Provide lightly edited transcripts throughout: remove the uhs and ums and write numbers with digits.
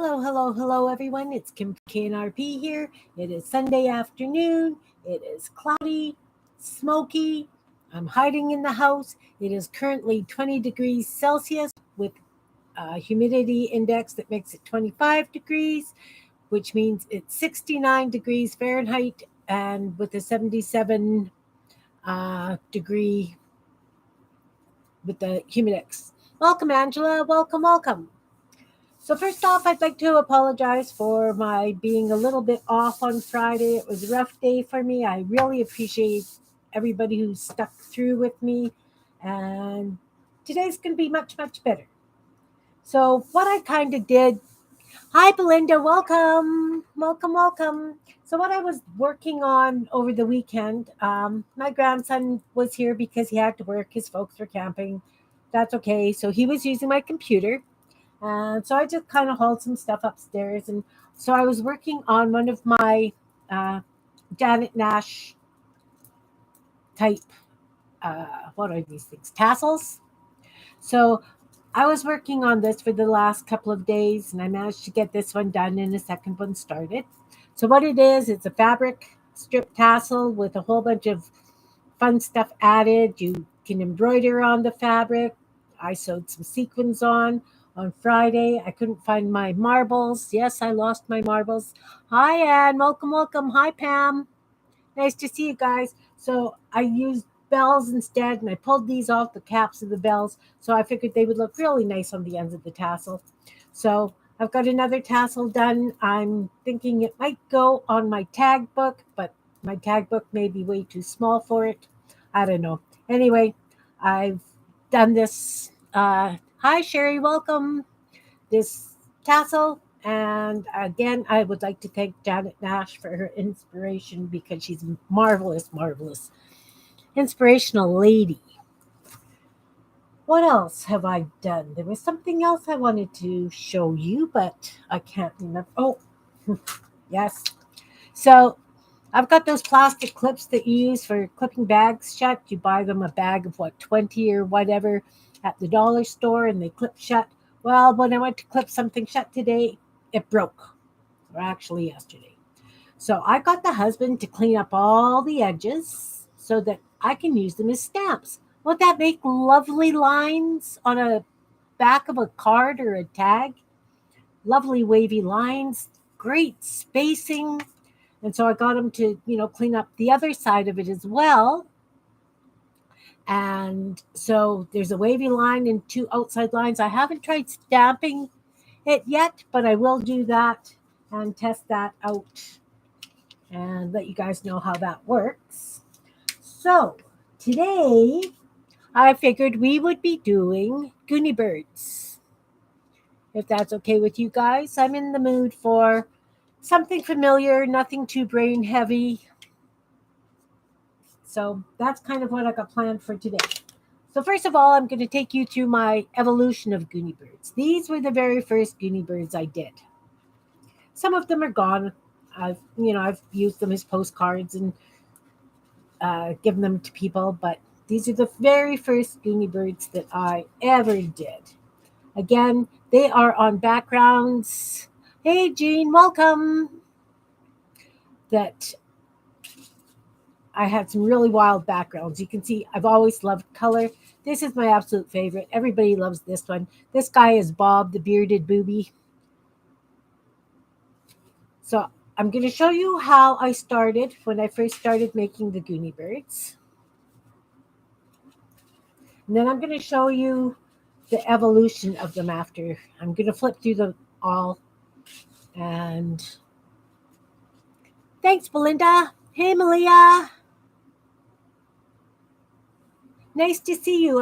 Hello, hello, hello, everyone. It's Kim from K&RP here. It is Sunday afternoon. It is cloudy, smoky. I'm hiding in the house. It is currently 20 degrees Celsius with a humidity index that makes it 25 degrees, which means it's 69 degrees Fahrenheit and with a 77 degree with the humidex. Welcome, Angela. Welcome, welcome. So first off, I'd like to apologize for my being a little bit off on Friday. It was a rough day for me. I really appreciate everybody who stuck through with me, and today's going to be much, much better. So what I kind of did, hi Belinda, welcome, welcome, welcome. So what I was working on over the weekend, my grandson was here because he had to work. His folks were camping. That's okay. So he was using my computer. And so I just kind of hauled some stuff upstairs. And so I was working on one of my uh, Janet Nash type, what are these things? Tassels. So I was working on this for the last couple of days and I managed to get this one done and the second one started. So what it is, it's a fabric strip tassel with a whole bunch of fun stuff added. You can embroider on the fabric. I sewed some sequins on Friday. I couldn't find my marbles. Yes, I lost my marbles. Hi, Anne. Welcome, welcome. Hi, Pam. Nice to see you guys. So I used bells instead, and I pulled these off the caps of the bells. So I figured they would look really nice on the ends of the tassel. So I've got another tassel done. I'm thinking it might go on my tag book, but my tag book may be way too small for it. I don't know. Anyway, I've done this. Hi, Sherry. Welcome. This tassel. And again, I would like to thank Janet Nash for her inspiration because she's a marvelous, marvelous, inspirational lady. What else have I done? There was something else I wanted to show you, but I can't remember. Oh, yes. So I've got those plastic clips that you use for clipping bags shut. You buy them a bag of what, 20 or whatever at the dollar store and they clip shut. Well, when I went to clip something shut today, it broke, or actually yesterday. So I got the husband to clean up all the edges so that I can use them as stamps. Won't that make lovely lines on a back of a card or a tag? Lovely wavy lines, great spacing. And so I got him to, clean up the other side of it as well. And so there's a wavy line and two outside lines. I haven't tried stamping it yet, but I will do that and test that out and let you guys know how that works. So today I figured we would be doing Goonie Birds. If that's okay with you guys, I'm in the mood for something familiar, nothing too brain heavy. So that's kind of what I got planned for today. So first of all, I'm going to take you through my evolution of Goonie Birds. These were the very first Goonie Birds I did. Some of them are gone. I've used them as postcards and given them to people, but these are the very first Goonie Birds that I ever did. Again, they are on backgrounds. Hey, Jean, welcome. That I had some really wild backgrounds. You can see I've always loved color. This is my absolute favorite. Everybody loves this one. This guy is Bob, the bearded booby. So I'm going to show you how I started when I first started making the Goonie Birds. And then I'm going to show you the evolution of them after. I'm going to flip through them all. And thanks, Belinda. Hey, Malia. Nice to see you.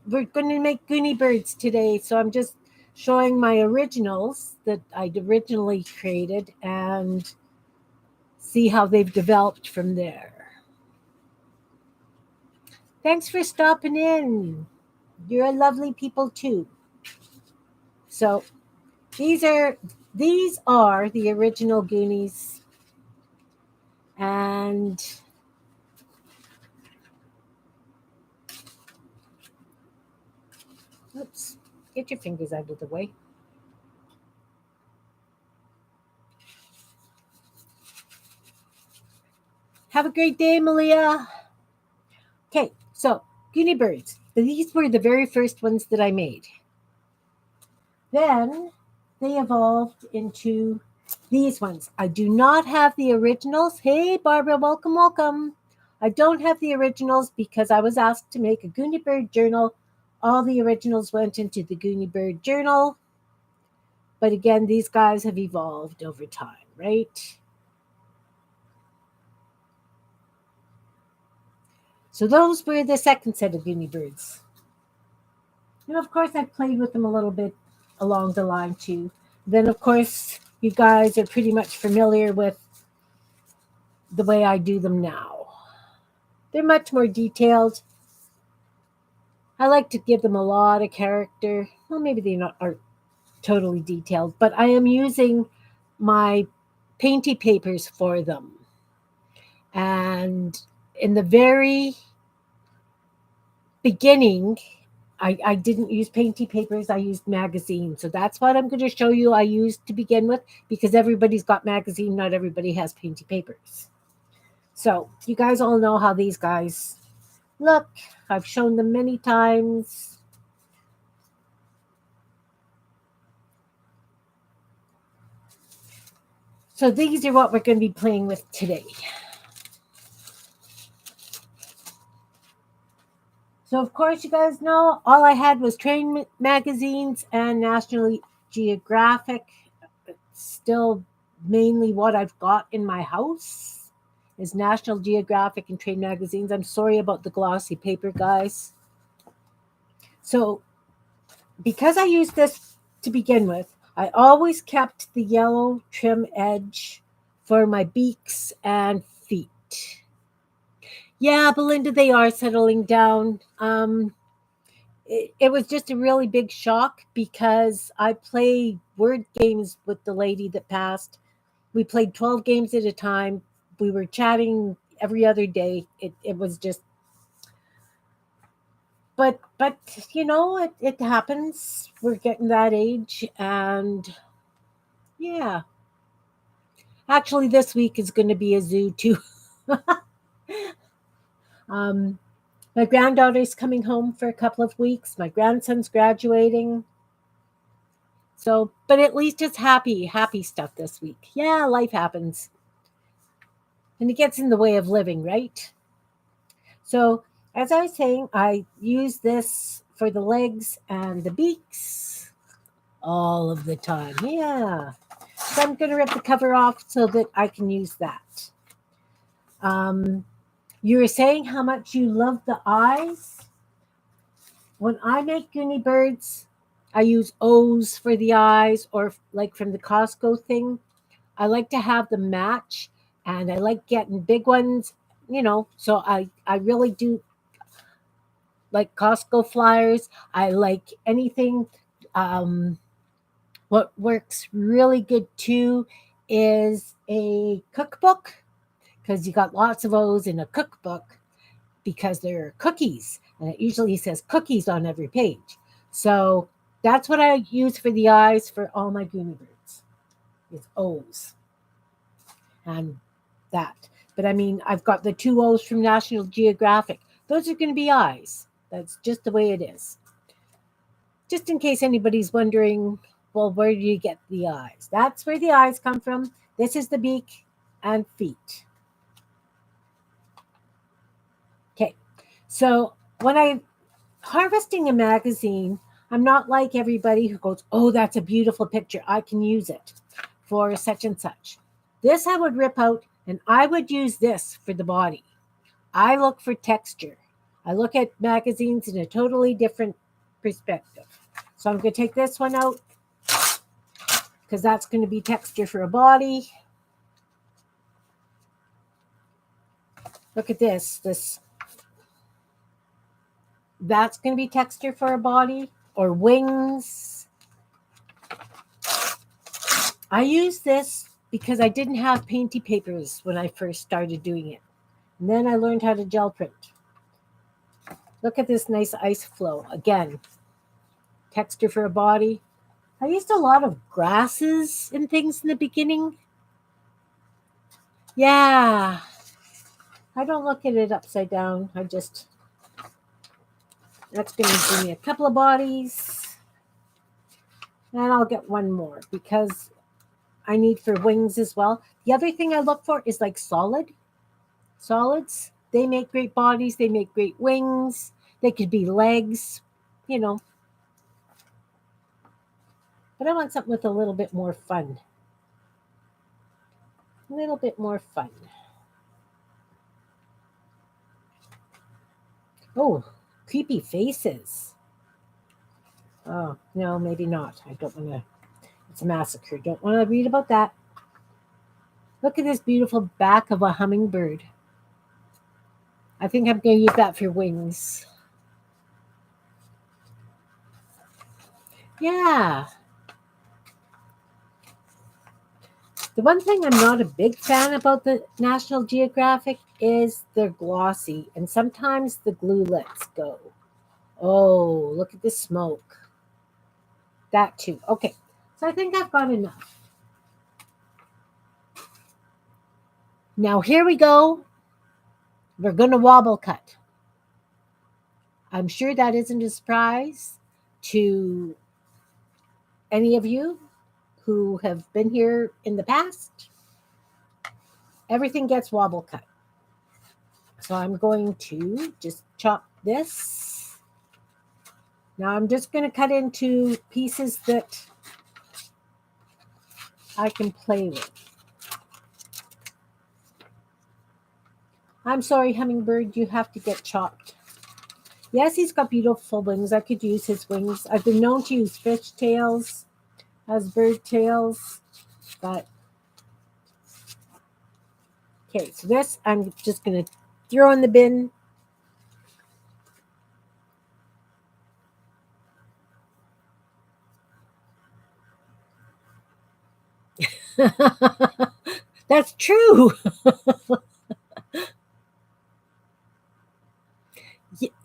We're going to make Goonie Birds today. So I'm just showing my originals that I'd originally created and see how they've developed from there. Thanks for stopping in. You're a lovely people too. So these are the original Goonies. And oops, get your fingers out of the way. Have a great day, Malia. Okay, so Goonie birds. These were the very first ones that I made. Then they evolved into these ones. I do not have the originals. Hey, Barbara, welcome, welcome. I don't have the originals because I was asked to make a Goonie Bird journal. All the originals went into the Goonie Bird journal. But again, these guys have evolved over time, right? So those were the second set of Goonie Birds. And of course, I played with them a little bit along the line too. Then, of course, you guys are pretty much familiar with the way I do them now. They're much more detailed. I like to give them a lot of character. Well, maybe they not are totally detailed, but I am using my painty papers for them. And in the very beginning, I didn't use painty papers. I used magazines. So that's what I'm going to show you I used to begin with, because everybody's got magazine. Not everybody has painty papers. So you guys all know how these guys look. I've shown them many times. So these are what we're going to be playing with today. So of course you guys know all I had was train magazines and National Geographic. It's still mainly what I've got in my house is National Geographic and trade magazines. I'm sorry about the glossy paper, guys. So because I used this to begin with, I always kept the yellow trim edge for my beaks and feet. Yeah, Belinda, they are settling down. It was just a really big shock because I play word games with the lady that passed. We played 12 games at a time. We were chatting every other day. It was just, but you know, it happens. We're getting that age, and yeah. Actually, this week is going to be a zoo too. um, my granddaughter's coming home for a couple of weeks. My grandson's graduating. So, but at least it's happy stuff this week. Yeah, life happens. And it gets in the way of living, right? So, as I was saying, I use this for the legs and the beaks all of the time. Yeah. So I'm going to rip the cover off so that I can use that. You were saying how much you love the eyes. When I make Goonie birds, I use O's for the eyes, or like from the Costco thing. I like to have them match, and I like getting big ones, so I really do like Costco flyers. I like anything. What works really good too is a cookbook, because you got lots of O's in a cookbook because they're cookies, and it usually says cookies on every page. So that's what I use for the eyes for all my Goonie birds. It's O's and that. But I mean, I've got the 2 O's from National Geographic. Those are going to be eyes. That's just the way it is. Just in case anybody's wondering, well, where do you get the eyes? That's where the eyes come from. This is the beak and feet. Okay, so when I'm harvesting a magazine, I'm not like everybody who goes, oh, that's a beautiful picture. I can use it for such and such. This I would rip out, and I would use this for the body. I look for texture. I look at magazines in a totally different perspective. So I'm going to take this one out because that's going to be texture for a body. Look at this. That's going to be texture for a body, or wings. I use this because I didn't have painty papers when I first started doing it. And then I learned how to gel print. Look at this nice ice flow. Again, texture for a body. I used a lot of grasses and things in the beginning. Yeah. I don't look at it upside down. That's going to give me a couple of bodies. And I'll get one more because I need for wings as well. The other thing I look for is like solids. They make great bodies. They make great wings. They could be legs, you know. But I want something with a little bit more fun. A little bit more fun. Oh, creepy faces. Oh, no, maybe not. I don't want to. It's a massacre. Don't want to read about that. Look at this beautiful back of a hummingbird. I think I'm going to use that for wings. Yeah. The one thing I'm not a big fan about the National Geographic is they're glossy and sometimes the glue lets go. Oh, look at the smoke. That too. Okay. So I think I've got enough. Now here we go. We're going to wobble cut. I'm sure that isn't a surprise to any of you who have been here in the past. Everything gets wobble cut. So I'm going to just chop this. Now I'm just going to cut into pieces that I can play with. I'm sorry, hummingbird, you have to get chopped. Yes, he's got beautiful wings. I could use his wings. I've been known to use fish tails as bird tails, but okay, so this I'm just going to throw in the bin. That's true.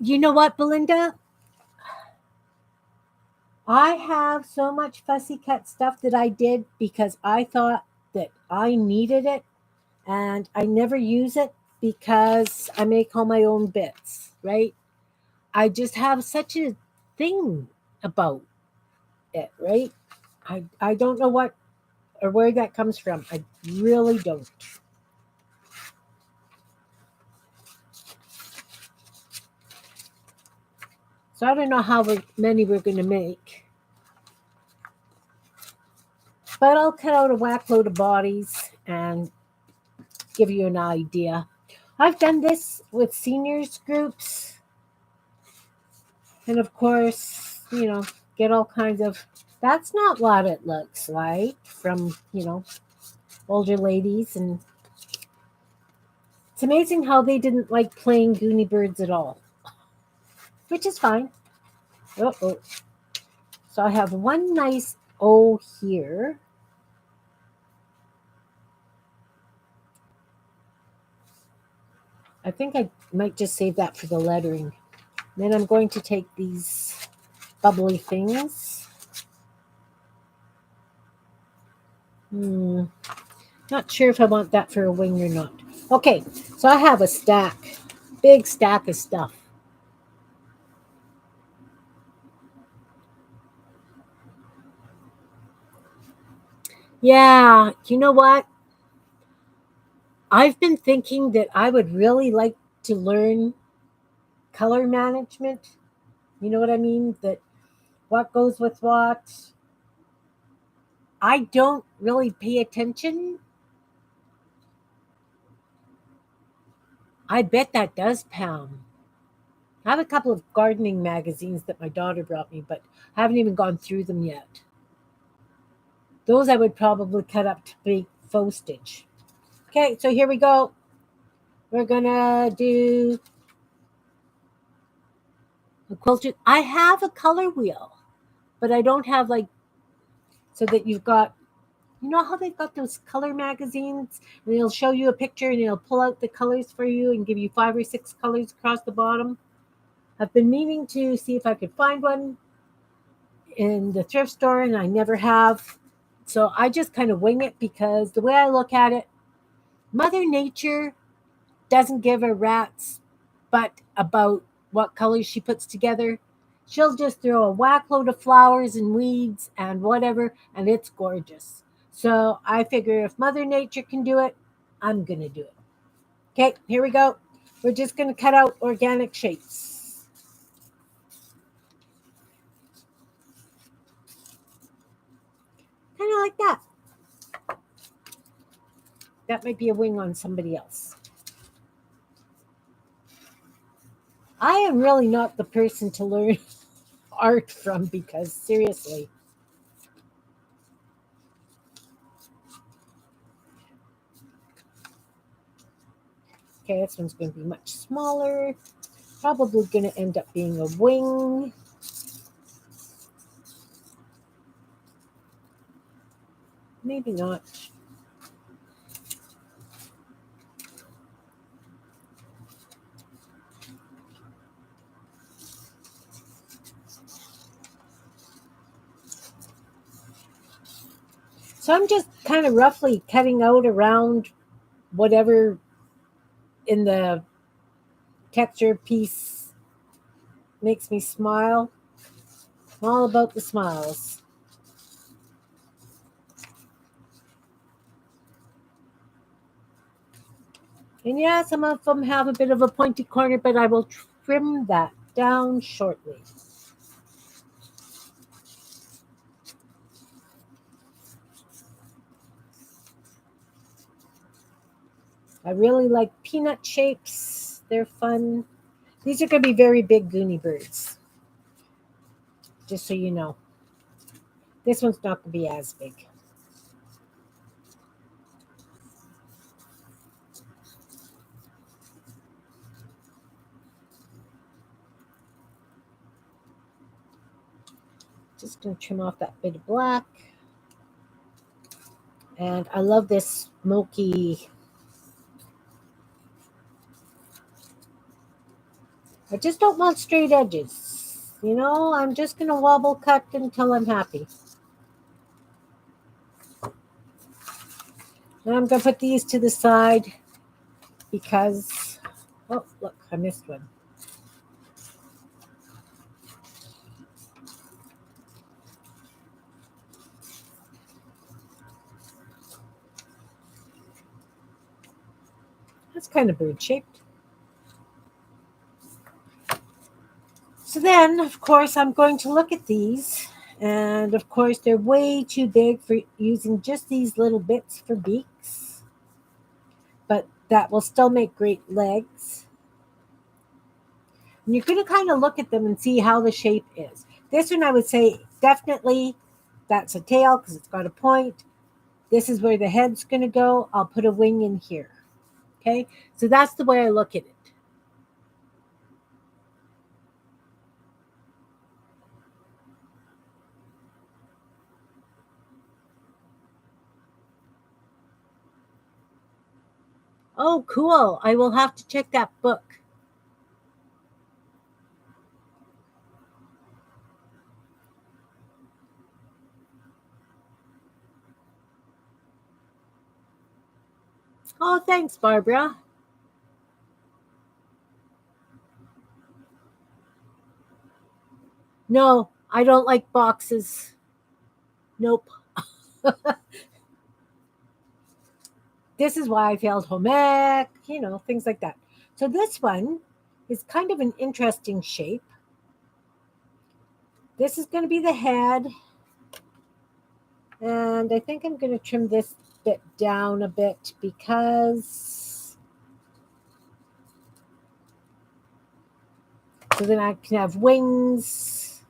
You know what, Belinda? I have so much fussy cut stuff that I did because I thought that I needed it and I never use it because I make all my own bits, right? I just have such a thing about it, right? I don't know what or where that comes from. I really don't. So I don't know how many we're going to make. But I'll cut out a whack load of bodies and give you an idea. I've done this with seniors groups. And of course, get all kinds of. That's not what it looks like from, older ladies. And it's amazing how they didn't like playing Goonie Birds at all, which is fine. Uh-oh. So I have one nice O here. I think I might just save that for the lettering. Then I'm going to take these bubbly things. Not sure if I want that for a wing or not. Okay, so I have a big stack of stuff. Yeah, you know what? I've been thinking that I would really like to learn color management. You know what I mean? That what goes with what. I don't really pay attention. I bet that does pound. I have a couple of gardening magazines that my daughter brought me, but I haven't even gone through them yet. Those I would probably cut up to be faux stitch. Okay, so here we go. We're gonna do a quilted. I have a color wheel, but I don't have so that you've got. You know how they've got those color magazines, and it'll show you a picture, and it'll pull out the colors for you and give you 5 or 6 colors across the bottom. I've been meaning to see if I could find one in the thrift store, and I never have. So I just kind of wing it because the way I look at it, Mother Nature doesn't give a rat's butt about what colors she puts together. She'll just throw a whack load of flowers and weeds and whatever, and it's gorgeous. So I figure if Mother Nature can do it, I'm going to do it. Okay, here we go. We're just going to cut out organic shapes. Kind of like that. That might be a wing on somebody else. I am really not the person to learn art from because seriously. Okay, this one's going to be much smaller. Probably going to end up being a wing. Maybe not. So I'm just kind of roughly cutting out around whatever in the texture piece makes me smile. I'm all about the smiles. And yeah, some of them have a bit of a pointy corner, but I will trim that down shortly. I really like peanut shapes. They're fun. These are going to be very big Goonie birds, just so you know. This one's not going to be as big. Just going to trim off that bit of black. And I love this smoky. I just don't want straight edges. You know, I'm just going to wobble cut until I'm happy. Now I'm going to put these to the side because, oh, look, I missed one. That's kind of bird shaped. So then, of course, I'm going to look at these. And of course, they're way too big for using just these little bits for beaks. But that will still make great legs. And you're going to kind of look at them and see how the shape is. This one, I would say, definitely that's a tail because it's got a point. This is where the head's going to go. I'll put a wing in here. Okay, so that's the way I look at it. Oh, cool. I will have to check that book. Oh, thanks, Barbara. No, I don't like boxes. Nope. This is why I failed home ec, things like that. So this one is kind of an interesting shape. This is going to be the head. And I think I'm going to trim this bit down a bit because so then I can have wings.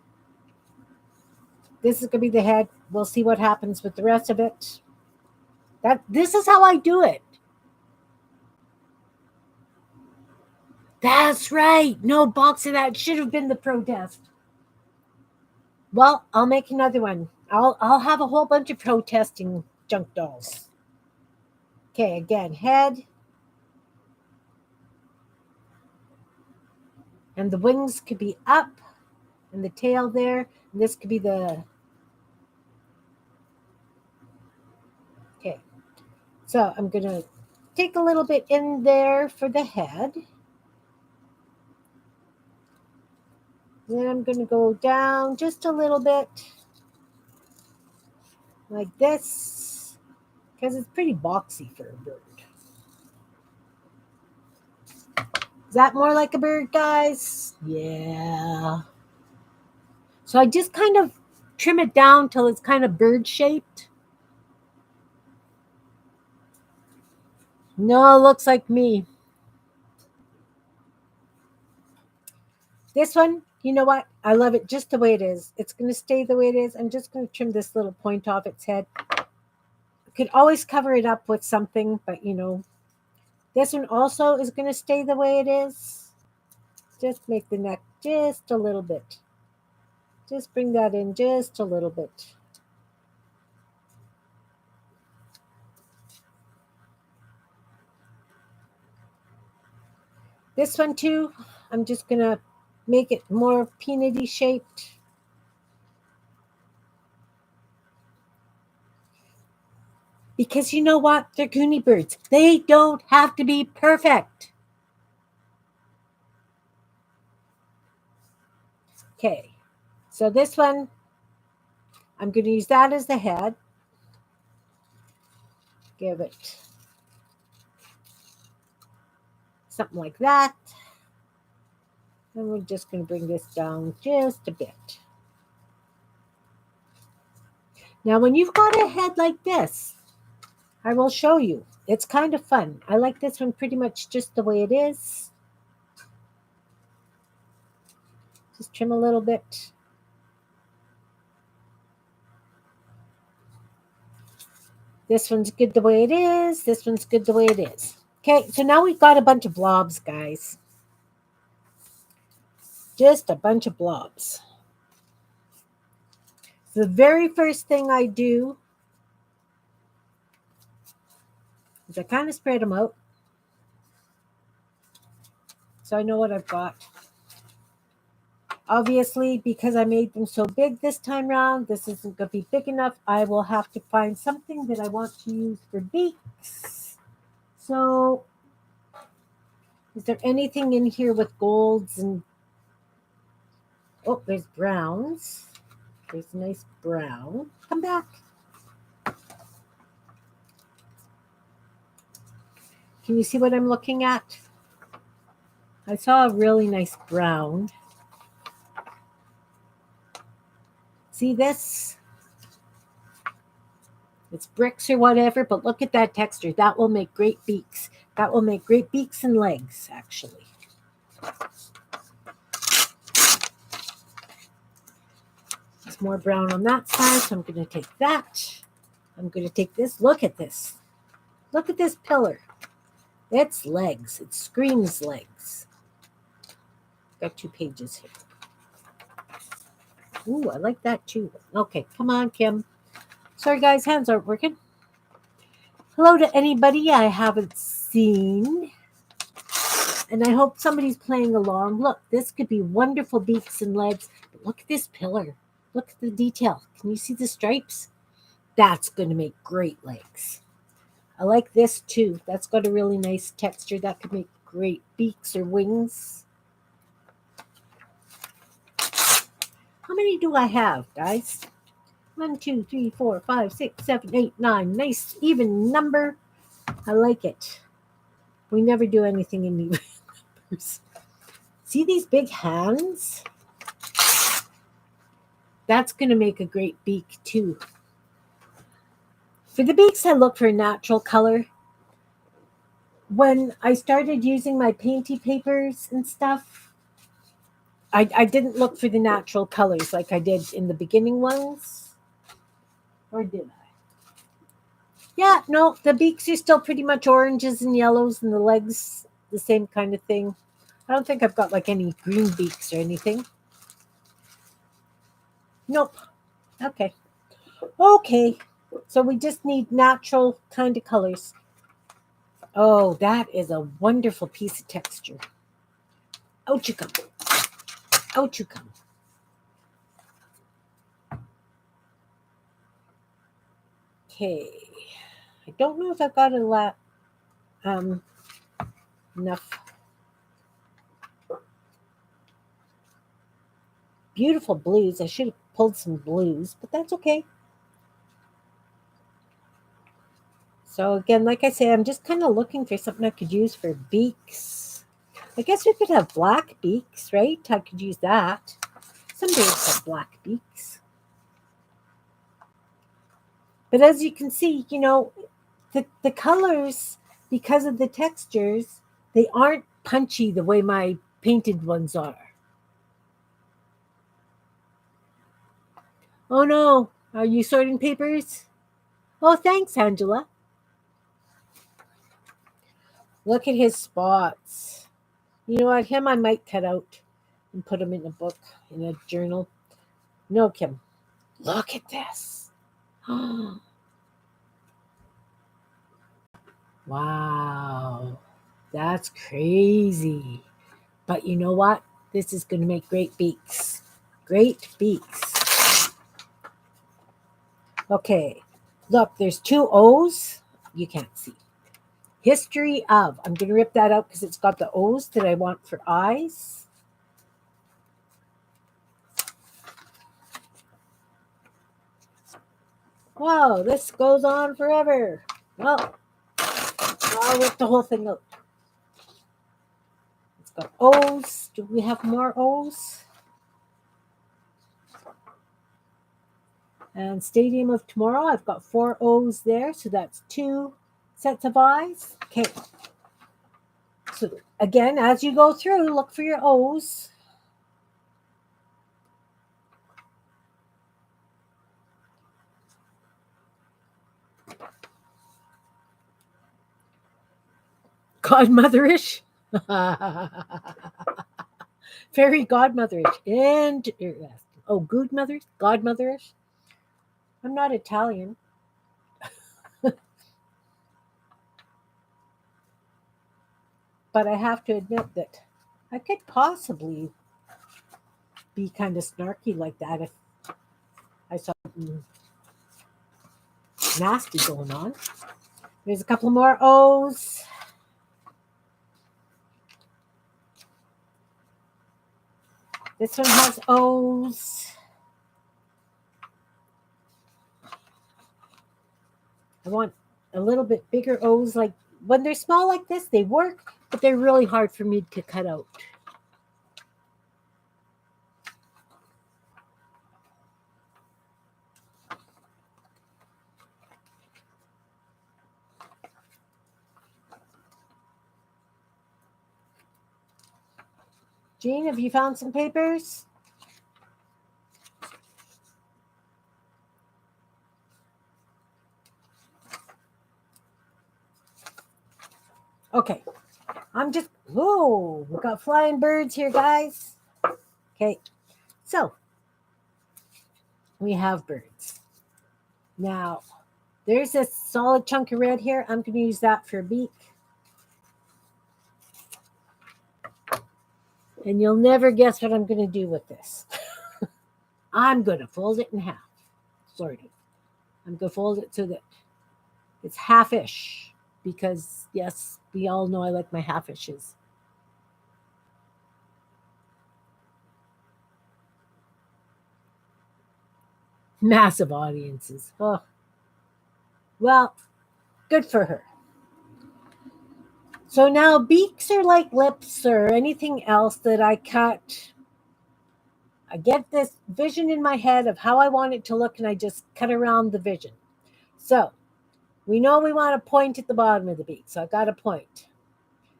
This is going to be the head. We'll see what happens with the rest of it. This is how I do it. That's right. No box of that should have been the protest. Well, I'll make another one. I'll have a whole bunch of protesting junk dolls. Okay, again, head. And the wings could be up and the tail there. And this could be the... Okay. So I'm going to take a little bit in there for the head. Then I'm going to go down just a little bit like this because it's pretty boxy for a bird. Is that more like a bird, guys? Yeah. So I just kind of trim it down till it's kind of bird shaped. No, it looks like me. This one, you know what? I love it just the way it is. It's going to stay the way it is. I'm just going to trim this little point off its head. You could always cover it up with something, but this one also is going to stay the way it is. Just make the neck just a little bit. Just bring that in just a little bit. This one too, I'm just going to make it more peanutty shaped. Because you know what? They're Goonie birds. They don't have to be perfect. Okay, so this one, I'm going to use that as the head. Give it something like that. And we're just going to bring this down just a bit. Now, when you've got a head like this, I will show you. It's kind of fun. I like this one pretty much just the way it is. Just trim a little bit. This one's good the way it is. This one's good the way it is. Okay, so now we've got a bunch of blobs, guys. Just a bunch of blobs. So the very first thing I do is I kind of spread them out. So I know what I've got. Obviously, because I made them so big this time around, this isn't going to be big enough. I will have to find something that I want to use for beaks. So, is there anything in here with golds and... Oh, there's browns. There's a nice brown. Come back. Can you see what I'm looking at? I saw a really nice brown. See this? It's bricks or whatever, but look at that texture. That will make great beaks. That will make great beaks and legs, actually. There's more brown on that side, so I'm going to take that. I'm going to take this. Look at this. Look at this pillar. It's legs. It screams legs. Got 2 pages here. Ooh, I like that too. Okay, come on, Kim. Sorry, guys, hands aren't working. Hello to anybody I haven't seen. And I hope somebody's playing along. Look, this could be wonderful beaks and legs. But look at this pillar. Look at the detail. Can you see the stripes? That's going to make great legs. I like this too. That's got a really nice texture. That could make great beaks or wings. How many do I have, guys? 1, 2, 3, 4, 5, 6, 7, 8, 9. Nice even number. I like it. We never do anything in even numbers. See these big hands? That's going to make a great beak too. For the beaks, I look for a natural color. When I started using my painty papers and stuff, I didn't look for the natural colors like I did in the beginning ones. Or did I? Yeah, no, the beaks are still pretty much oranges and yellows, and the legs, the same kind of thing. I don't think I've got like any green beaks or anything. Nope. Okay. Okay. So we just need natural kind of colors. Oh, that is a wonderful piece of texture. Out you come. Out you come. Okay. I don't know if I've got a lot. enough. Beautiful blues. I should have pulled some blues, but that's okay. So again, like I say, I'm just kind of looking for something I could use for beaks. I guess we could have black beaks, right? I could use that. Some birds have black beaks. But as you can see, the colors, because of the textures, they aren't punchy the way my painted ones are. Oh no, are you sorting papers? Oh, thanks, Angela. Look at his spots. You know what? Him I might cut out and put him in a book, in a journal. No, Kim. Look at this. Wow. That's crazy. But you know what? This is going to make great beaks. Great beaks. Okay. Look, there's 2 O's. You can't see. History of. I'm going to rip that out because it's got the O's that I want for eyes. Wow, this goes on forever. Well, I'll rip the whole thing out. It's got O's. Do we have more O's? And Stadium of Tomorrow, I've got 4 O's there, so that's 2 sets of eyes. Okay. So again, as you go through, look for your O's. Godmotherish. Fairy godmotherish. And godmotherish. I'm not Italian. But I have to admit that I could possibly be kind of snarky like that if I saw something nasty going on. There's a couple more O's. This one has O's. I want a little bit bigger O's. Like when they're small like this, they work, but they're really hard for me to cut out. Jean, have you found some papers? Okay. We got flying birds here, guys. Okay. So, we have birds. Now, there's a solid chunk of red here. I'm going to use that for a beak. And you'll never guess what I'm going to do with this. I'm going to fold it in half. Sort of. I'm going to fold it so that it's half-ish. Because, yes, we all know I like my half-ishes. Massive audiences. Oh. Well, good for her. So now beaks are like lips or anything else that I cut. I get this vision in my head of how I want it to look, and I just cut around the vision. So we know we want a point at the bottom of the beak, so I got a point.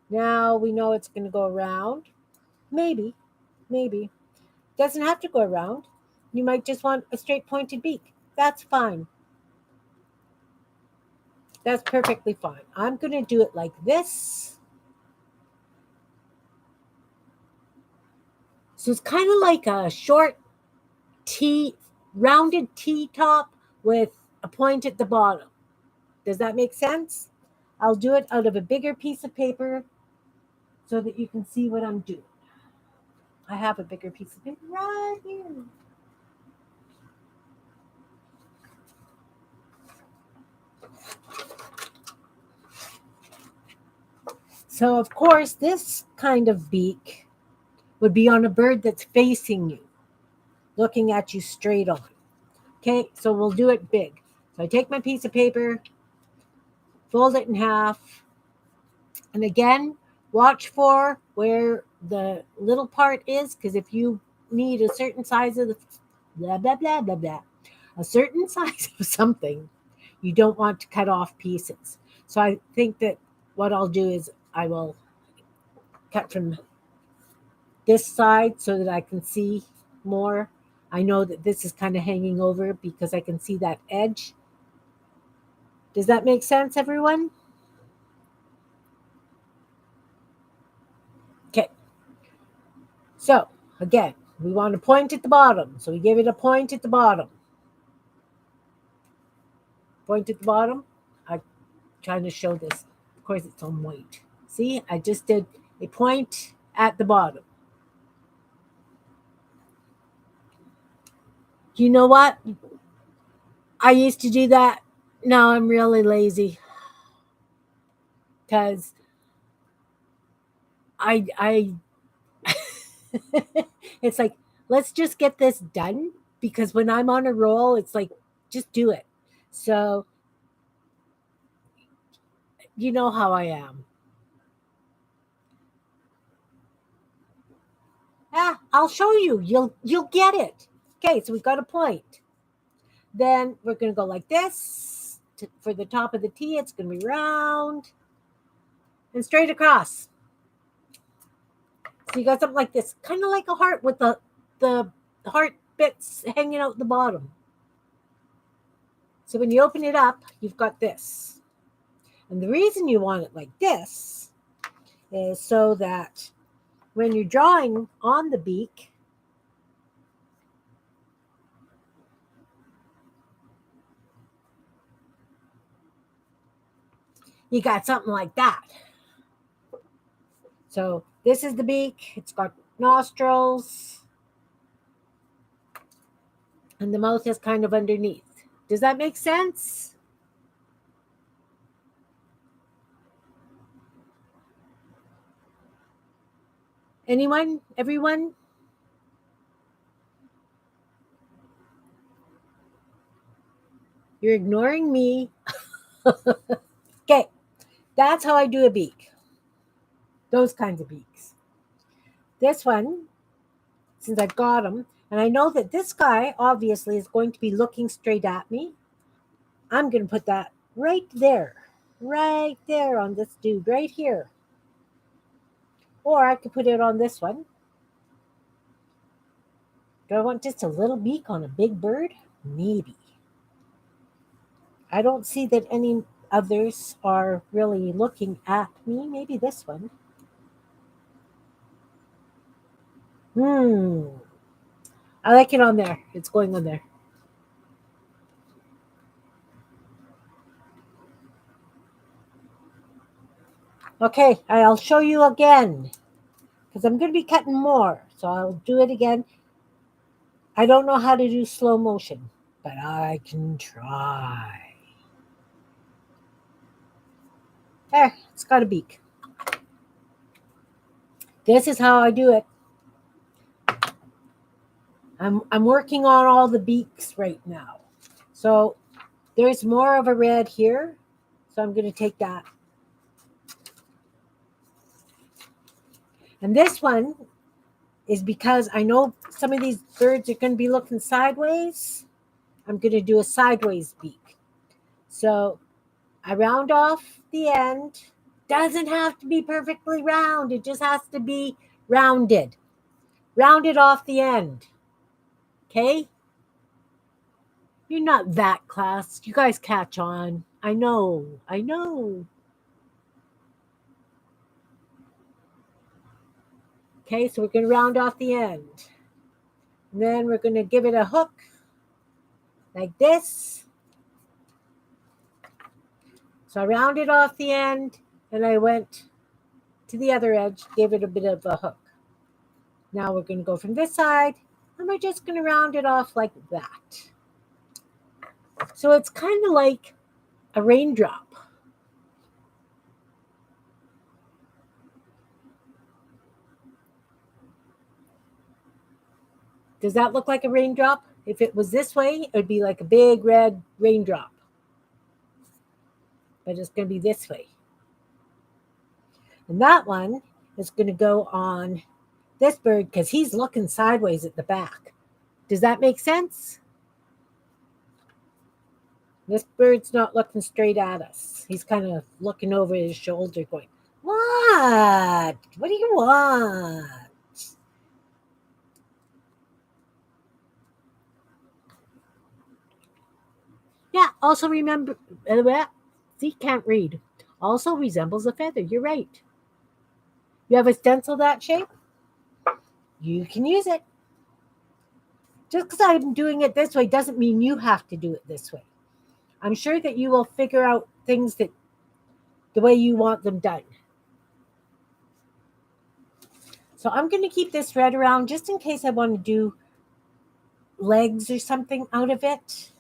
Now we know it's going to go around. Maybe. Doesn't have to go around. You might just want a straight pointed beak. That's fine. That's perfectly fine. I'm going to do it like this. So it's kind of like a short rounded T top with a point at the bottom. Does that make sense? I'll do it out of a bigger piece of paper so that you can see what I'm doing. I have a bigger piece of paper right here. So, of course, this kind of beak would be on a bird that's facing you, looking at you straight on. Okay, so we'll do it big. So I take my piece of paper, fold it in half, and again, watch for where the little part is, because if you need a certain size of the blah, blah, blah, blah, blah, a certain size of something, you don't want to cut off pieces. So I think that what I'll do is I will cut from this side so that I can see more. I know that this is kind of hanging over because I can see that edge. Does that make sense, everyone? Okay. So, again, we want to point at the bottom. So we give it a point at the bottom. Point at the bottom. I'm trying to show this. Of course, it's on white. See, I just did a point at the bottom. You know what? I used to do that. Now I'm really lazy because I it's like, let's just get this done, because when I'm on a roll, it's like, just do it. So you know how I am. I'll show you. You'll get it. Okay, so we've got a point. Then we're gonna go like this for the top of the T. It's gonna be round and straight across. So you got something like this, kind of like a heart with the heart bits hanging out the bottom. So when you open it up, you've got this. And the reason you want it like this is so that when you're drawing on the beak, you got something like that. So this is the beak. It's got nostrils. And the mouth is kind of underneath. Does that make sense? Anyone? Everyone? You're ignoring me. Okay, that's how I do a beak. Those kinds of beaks. This one, since I've got him, and I know that this guy obviously is going to be looking straight at me, I'm going to put that right there on this dude, right here. Or I could put it on this one. Do I want just a little beak on a big bird? Maybe. I don't see that any others are really looking at me. Maybe this one. I like it on there. It's going on there. Okay, I'll show you again because I'm going to be cutting more. So I'll do it again. I don't know how to do slow motion, but I can try. There, it's got a beak. This is how I do it. I'm working on all the beaks right now. So there's more of a red here. So I'm going to take that. And this one is because I know some of these birds are going to be looking sideways. I'm going to do a sideways beak. So I round off the end. Doesn't have to be perfectly round. It just has to be rounded. Rounded off the end. Okay? You're not that class. You guys catch on. I know. Okay, so we're going to round off the end. And then we're going to give it a hook like this. So I rounded off the end and I went to the other edge, gave it a bit of a hook. Now we're going to go from this side and we're just going to round it off like that. So it's kind of like a raindrop. Does that look like a raindrop? If it was this way, it would be like a big red raindrop. But it's going to be this way. And that one is going to go on this bird because he's looking sideways at the back. Does that make sense? This bird's not looking straight at us. He's kind of looking over his shoulder going, what? What do you want? Yeah, also remember, see, can't read. Also resembles a feather. You're right. You have a stencil that shape? You can use it. Just because I'm doing it this way doesn't mean you have to do it this way. I'm sure that you will figure out things that the way you want them done. So I'm going to keep this red around just in case I want to do legs or something out of it.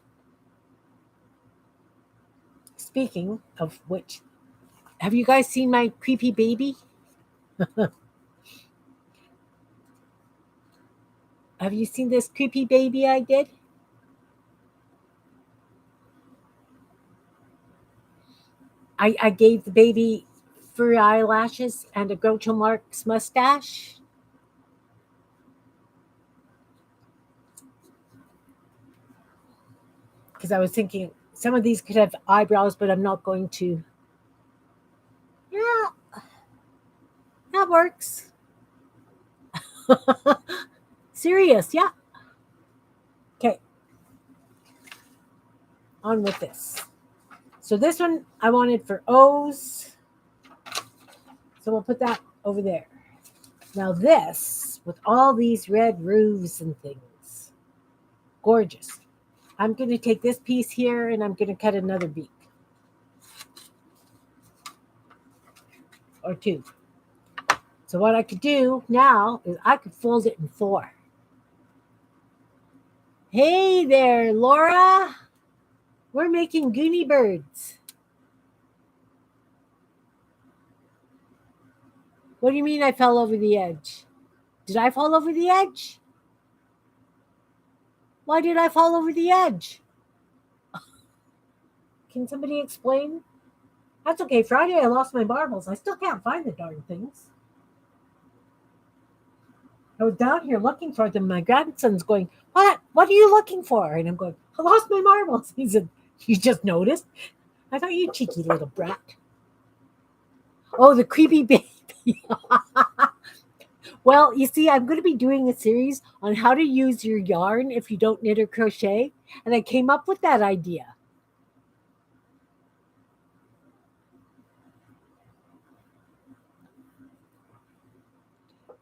Speaking of which, have you guys seen my creepy baby? Have you seen this creepy baby I did? I gave the baby furry eyelashes and a Groucho Marx mustache. Because I was thinking some of these could have eyebrows, but I'm not going to. Yeah, that works. Serious, yeah. Okay, on with this. So this one I wanted for O's. So we'll put that over there. Now this, with all these red roofs and things, gorgeous. I'm going to take this piece here and I'm going to cut another beak. Or two. So what I could do now is I could fold it in four. Hey there, Laura. We're making Goonie birds. What do you mean I fell over the edge? Did I fall over the edge? Why did I fall over the edge? Can somebody explain? That's okay. Friday I lost my marbles. I still can't find the darn things. I was down here looking for them. My grandson's going, What? What are you looking for? And I'm going, I lost my marbles. He said, You just noticed? I thought, you cheeky little brat. Oh, the creepy baby. Well, you see, I'm going to be doing a series on how to use your yarn if you don't knit or crochet. And I came up with that idea.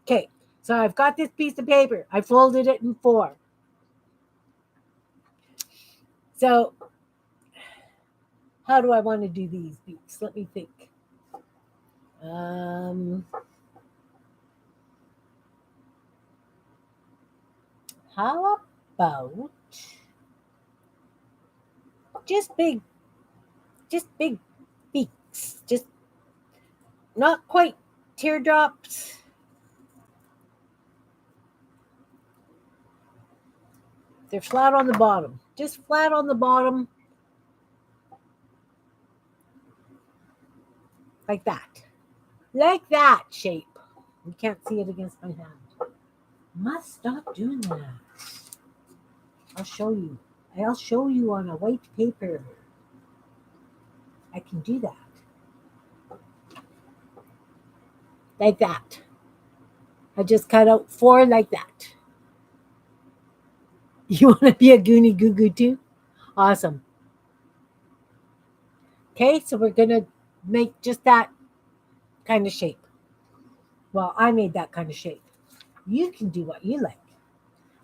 Okay, so I've got this piece of paper. I folded it in four. So how do I want to do these beaks? Let me think. How about just big beaks, just not quite teardrops. They're flat on the bottom, just flat on the bottom, like that shape. You can't see it against my hand. Must stop doing that. I'll show you on a white paper. I can do that. Like that. I just cut out four like that. You want to be a Goonie Goo Goo too? Awesome. Okay, so we're going to make just that kind of shape. Well, I made that kind of shape. You can do what you like.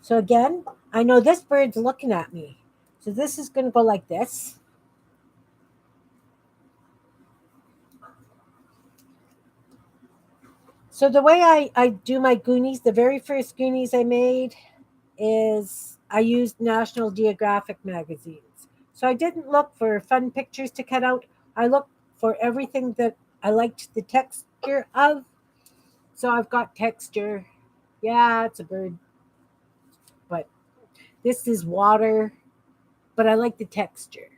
So again, I know this bird's looking at me. So this is going to go like this. So the way I do my Goonies, the very first Goonies I made is I used National Geographic magazines. So I didn't look for fun pictures to cut out. I looked for everything that I liked the texture of. So I've got texture. Yeah, it's a bird. This is water, but I like the texture.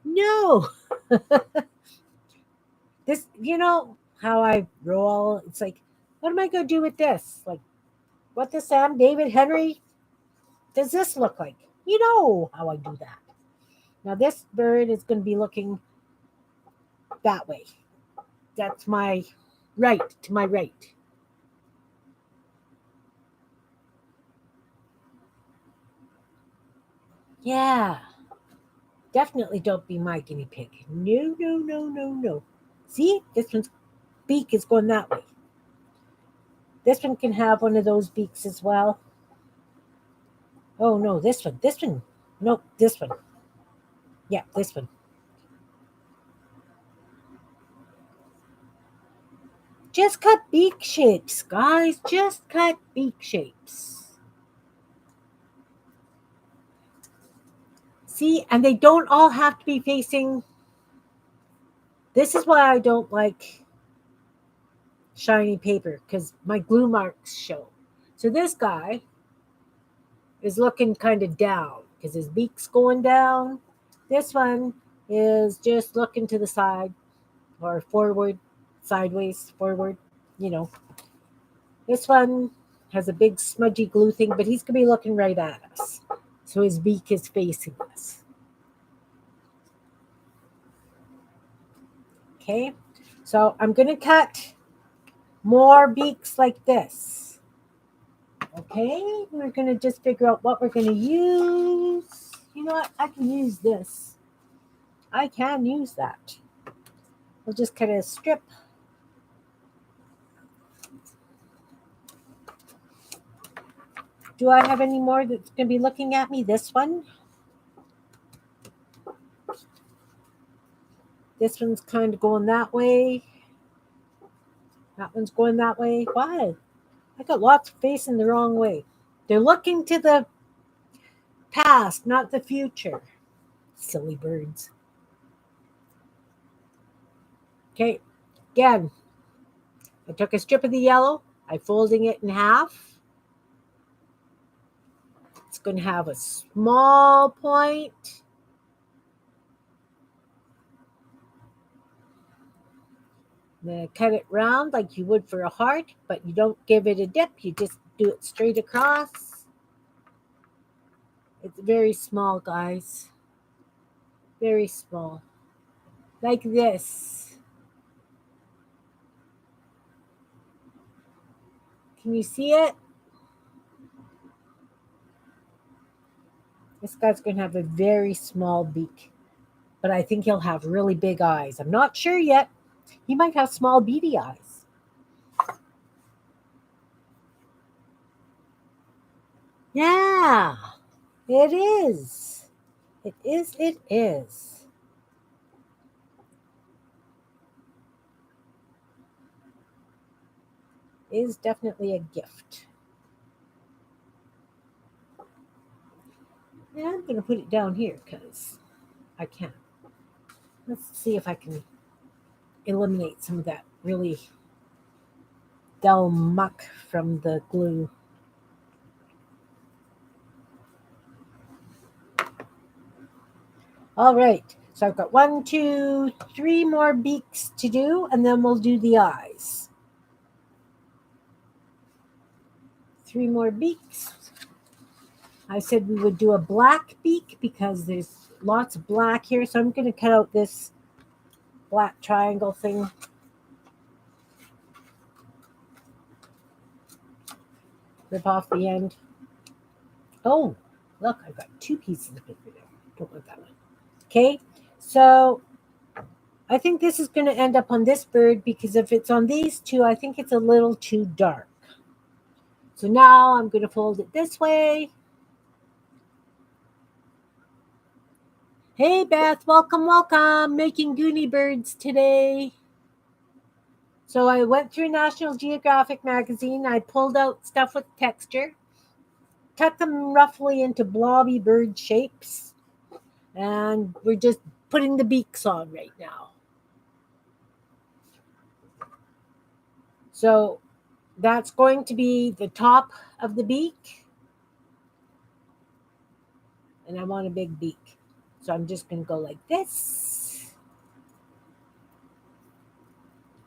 No, this, how I roll. It's like, what am I going to do with this? Like, what does Sam David Henry does this look like? You know how I do that. Now, this bird is going to be looking that way. That's my right, to my right. Yeah, definitely don't be my guinea pig. No, no, no, no, no. See, this one's beak is going that way. This one can have one of those beaks as well. Oh no, this one, this one. Nope, this one. Yeah, this one. Just cut beak shapes, guys. Just cut beak shapes. See, and they don't all have to be facing. This is why I don't like shiny paper, because my glue marks show. So this guy is looking kind of down because his beak's going down. This one is just looking to the side or forward, sideways, forward. You know, this one has a big smudgy glue thing, but he's going to be looking right at us. So his beak is facing us. Okay, so I'm going to cut more beaks like this. Okay, we're going to just figure out what we're going to use. You know what? I can use this. I can use that. We'll just cut a strip. Do I have any more that's going to be looking at me? This one. This one's kind of going that way. That one's going that way. Why? I got lots facing the wrong way. They're looking to the past, not the future. Silly birds. Okay, again, I took a strip of the yellow. I'm folding it in half. It's going to have a small point. Then cut it round like you would for a heart, but you don't give it a dip. You just do it straight across. It's very small, guys. Very small. Like this. Can you see it? This guy's going to have a very small beak, but I think he'll have really big eyes. I'm not sure yet. He might have small beady eyes. Yeah, it is. It is. It is. It is definitely a gift. Yeah, I'm going to put it down here because I can. Let's see if I can eliminate some of that really dull muck from the glue. All right. So I've got 1, 2, 3 more beaks to do, and then we'll do the eyes. 3 more beaks. I said we would do a black beak because there's lots of black here. So I'm going to cut out this black triangle thing. Rip off the end. Oh, look, I've got 2 pieces of paper there. Don't want that one. Okay, so I think this is going to end up on this bird because if it's on these 2, I think it's a little too dark. So now I'm going to fold it this way. Hey, Beth, welcome, welcome. Making Goonie birds today. So I went through National Geographic magazine. I pulled out stuff with texture, cut them roughly into blobby bird shapes, and we're just putting the beaks on right now. So that's going to be the top of the beak. And I want a big beak. So I'm just going to go like this.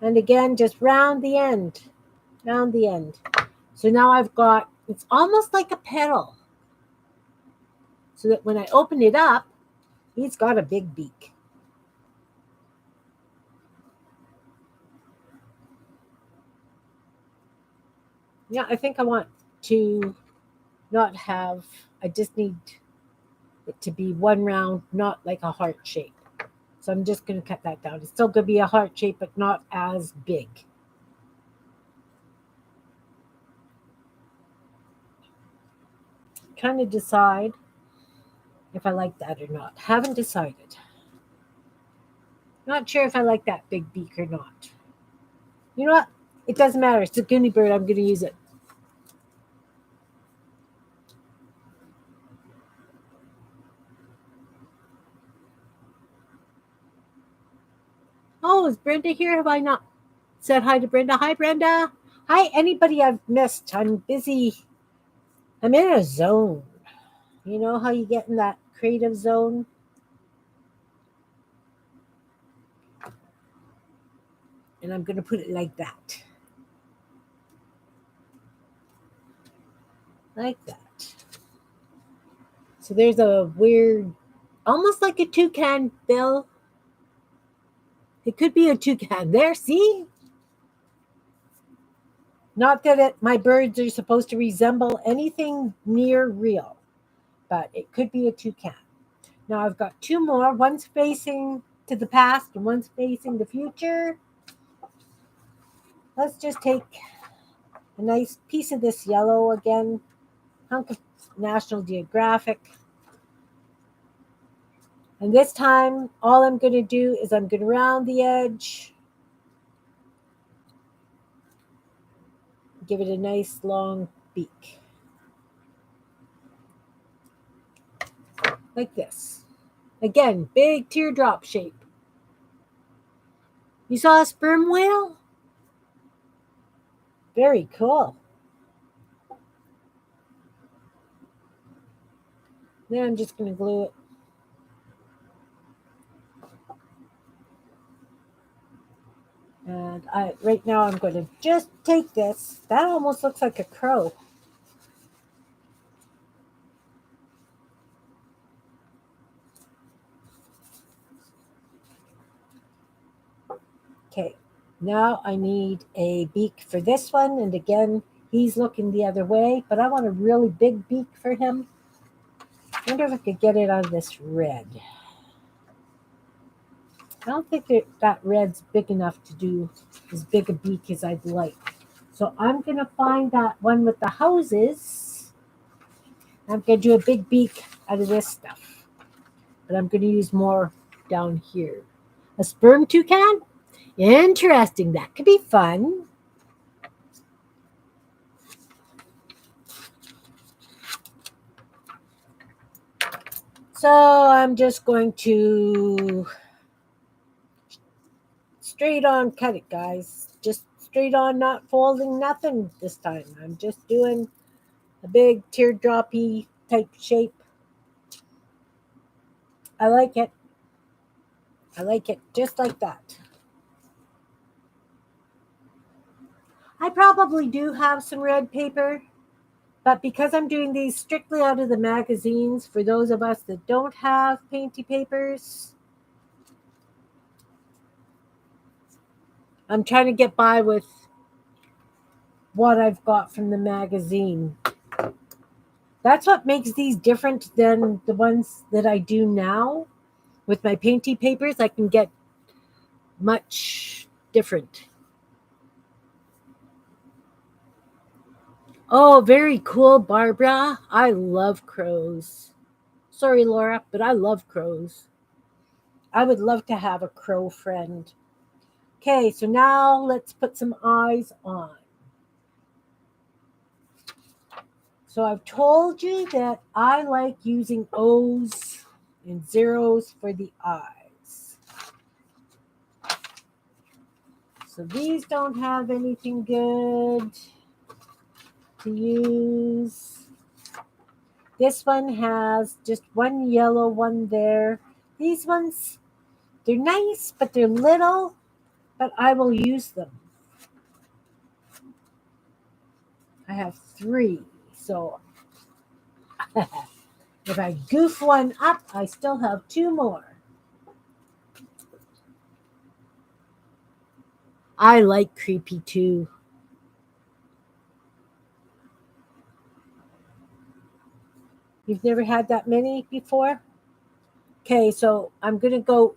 And again, just round the end. Round the end. So now I've got, it's almost like a petal. So that when I open it up, he's got a big beak. Yeah, I think I want to not have, I just need it to be one round, not like a heart shape. So I'm just going to cut that down. It's still going to be a heart shape, but not as big. Trying to decide if I like that or not. Haven't decided. Not sure if I like that big beak or not. You know what? It doesn't matter. It's a Goonie bird. I'm going to use it. Oh, is Brenda here? Have I not said hi to Brenda? Hi, Brenda. Hi, anybody I've missed. I'm busy. I'm in a zone. You know how you get in that creative zone? And I'm going to put it like that. Like that. So there's a weird, almost like a toucan bill. It could be a toucan. There, see? Not that my birds are supposed to resemble anything near real, but it could be a toucan. Now I've got two more. One's facing to the past and one's facing the future. Let's just take a nice piece of this yellow again. Hunk of National Geographic. And this time, all I'm going to do is I'm going to round the edge. Give it a nice long beak. Like this. Again, big teardrop shape. You saw a sperm whale? Very cool. Then I'm just going to glue it. And right now I'm going to just take this. That almost looks like a crow. Okay, now I need a beak for this one. And again, he's looking the other way, but I want a really big beak for him. I wonder if I could get it on this red. I don't think that red's big enough to do as big a beak as I'd like. So I'm going to find that one with the houses. I'm going to do a big beak out of this stuff. But I'm going to use more down here. A sperm toucan? Interesting. That could be fun. So I'm just going to straight on cut it, guys. Just straight on, not folding nothing this time. I'm just doing a big teardroppy type shape. I like it. I like it just like that. I probably do have some red paper, but because I'm doing these strictly out of the magazines, for those of us that don't have painty papers, I'm trying to get by with what I've got from the magazine. That's what makes these different than the ones that I do now. With my painty papers, I can get much different. Oh, very cool, Barbara. I love crows. Sorry, Laura, but I love crows. I would love to have a crow friend. Okay, so now let's put some eyes on. So I've told you that I like using O's and zeros for the eyes. So these don't have anything good to use. This one has just one yellow one there. These ones, they're nice, but they're little, but I will use them. I have 3, so if I goof one up, I still have 2 more. I like creepy too. You've never had that many before? Okay, so I'm going to go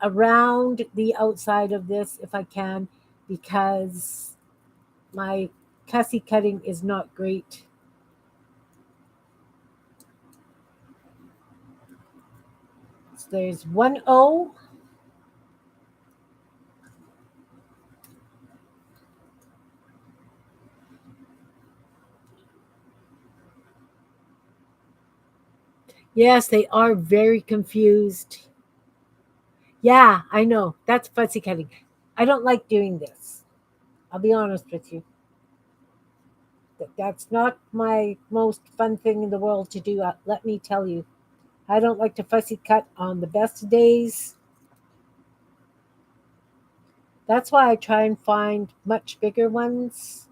around the outside of this if I can, because my cussy cutting is not great. So there's one O. Yes, they are very confused. Yeah, I know. That's fussy cutting. I don't like doing this. I'll be honest with you. That's not my most fun thing in the world to do. Let me tell you. I don't like to fussy cut on the best days. That's why I try and find much bigger ones.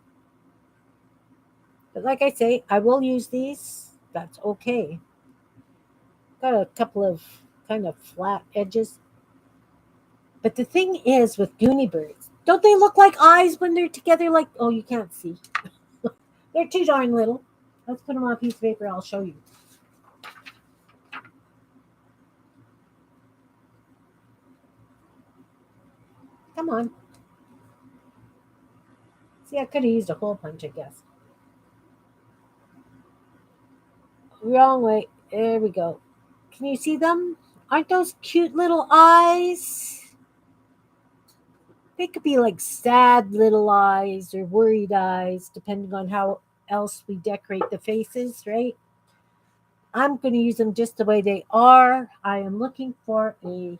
But like I say, I will use these. That's okay. Got a couple of kind of flat edges. But the thing is with Goonie birds, don't they look like eyes when they're together? Like, oh, you can't see. They're too darn little. Let's put them on a piece of paper. I'll show you. Come on. See, I could have used a hole punch, I guess. Wrong way. There we go. Can you see them? Aren't those cute little eyes? They could be like sad little eyes or worried eyes, depending on how else we decorate the faces, right? I'm going to use them just the way they are. I am looking for a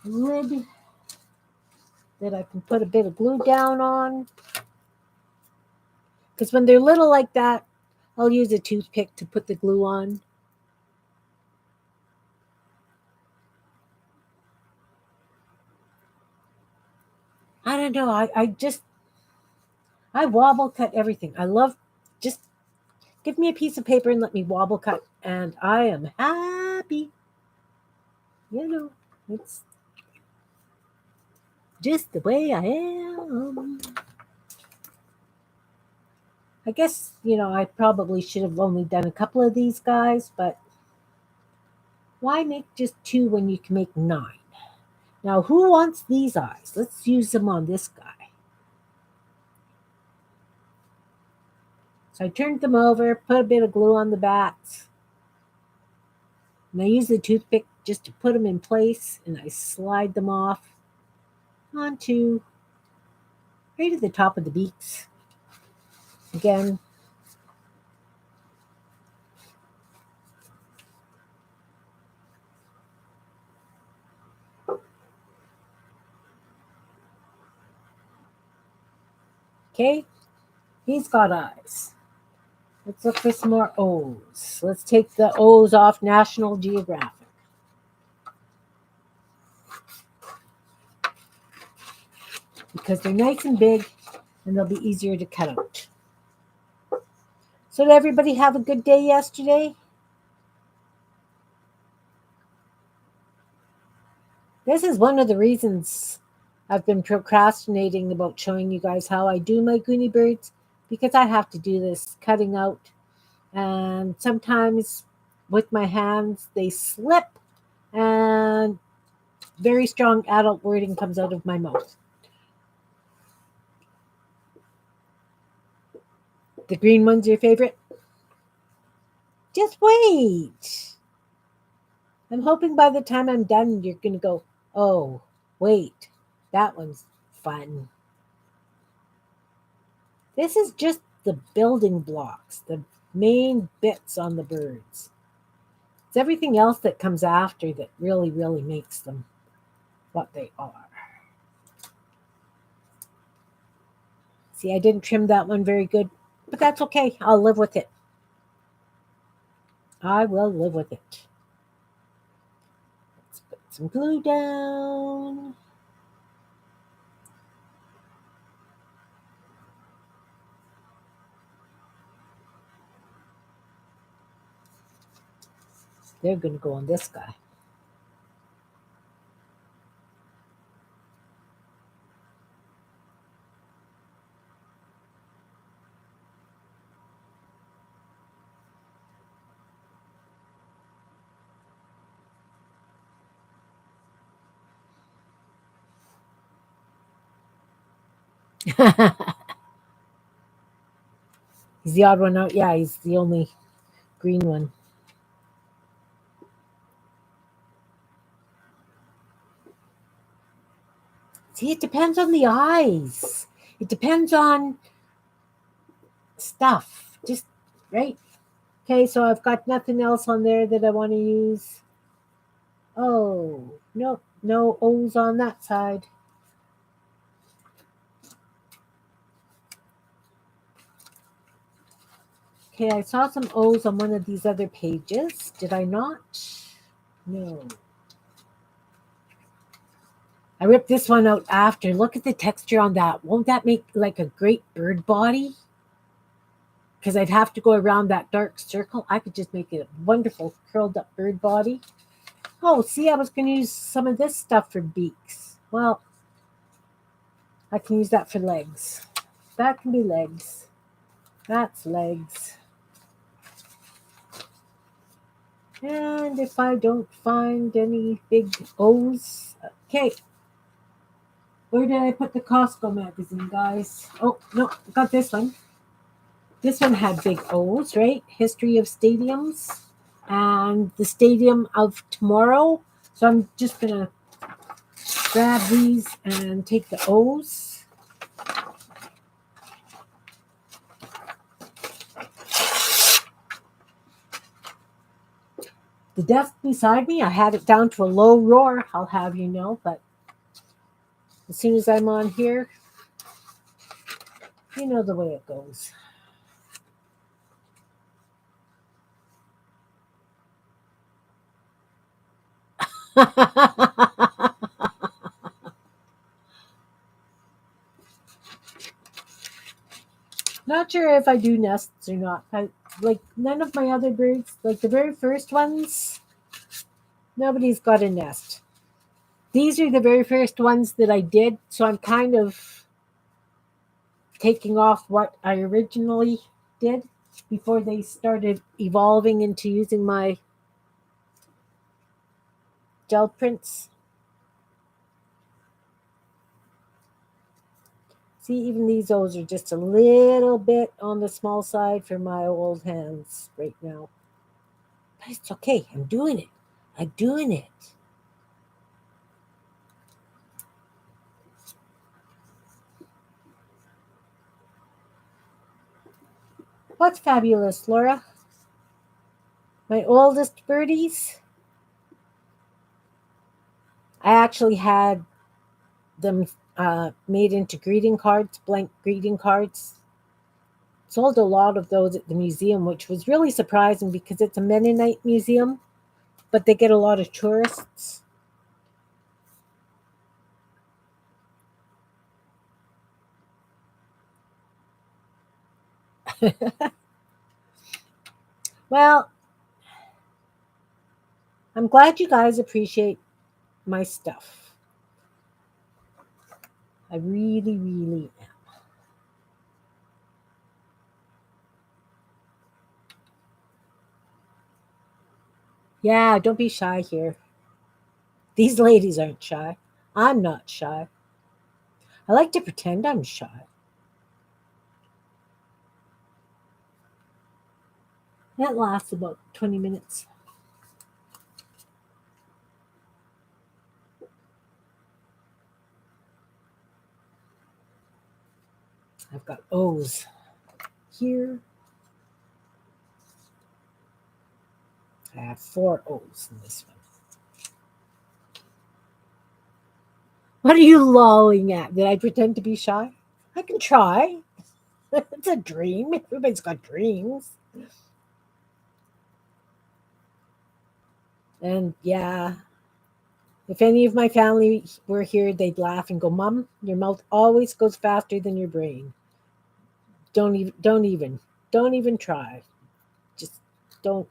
lid that I can put a bit of glue down on. Because when they're little like that, I'll use a toothpick to put the glue on. I don't know. I wobble cut everything. I love, just give me a piece of paper and let me wobble cut, and I am happy. You know, it's just the way I am. I guess, I probably should have only done a couple of these guys, but why make just 2 when you can make 9? Now, who wants these eyes? Let's use them on this guy. So I turned them over, put a bit of glue on the bats, and I use the toothpick just to put them in place, and I slide them off onto right at the top of the beaks. Again, okay, he's got eyes. Let's look for some more O's. Let's take the O's off National Geographic. Because they're nice and big and they'll be easier to cut out. So did everybody have a good day yesterday? This is one of the reasons I've been procrastinating about showing you guys how I do my Goonie birds, because I have to do this cutting out, and sometimes with my hands they slip and very strong adult wording comes out of my mouth. The green one's your favorite? Just wait. I'm hoping by the time I'm done, you're going to go, oh, wait, that one's fun. This is just the building blocks, the main bits on the birds. It's everything else that comes after that really, really makes them what they are. See, I didn't trim that one very good, but that's okay. I'll live with it. I will live with it. Let's put some glue down. They're going to go on this guy. He's the odd one out. Yeah, he's the only green one. See, it depends on the eyes. It depends on stuff. Just, right? Okay, so I've got nothing else on there that I want to use. Oh, nope, no O's on that side. Okay, I saw some O's on one of these other pages. Did I not? No. I ripped this one out after. Look at the texture on that. Won't that make like a great bird body? Because I'd have to go around that dark circle. I could just make it a wonderful curled up bird body. Oh, see, I was going to use some of this stuff for beaks. Well, I can use that for legs. That can be legs. That's legs. And if I don't find any big O's, okay. Where did I put the Costco magazine, guys? Oh, no, got this one. This one had big O's, right? History of Stadiums and the Stadium of Tomorrow. So I'm just going to grab these and take the O's. The desk beside me, I had it down to a low roar, I'll have you know, but as soon as I'm on here, you know the way it goes. Not sure if I do nests or not. Like none of my other birds, like the very first ones, nobody's got a nest. These are the very first ones that I did, so I'm kind of taking off what I originally did before they started evolving into using my gel prints. See, even these O's are just a little bit on the small side for my old hands right now. But it's okay. I'm doing it. I'm doing it. What's fabulous, Laura? My oldest birdies. I actually had them made into greeting cards, blank greeting cards. Sold a lot of those at the museum, which was really surprising because it's a Mennonite museum, but they get a lot of tourists. Well, I'm glad you guys appreciate my stuff. I really, really am. Yeah, don't be shy here. These ladies aren't shy. I'm not shy. I like to pretend I'm shy. That lasts about 20 minutes. I've got O's here. I have 4 O's in this one. What are you lolling at? Did I pretend to be shy? I can try. It's a dream. Everybody's got dreams. And yeah, if any of my family were here, they'd laugh and go, "Mom, your mouth always goes faster than your brain. Don't even try. Just don't."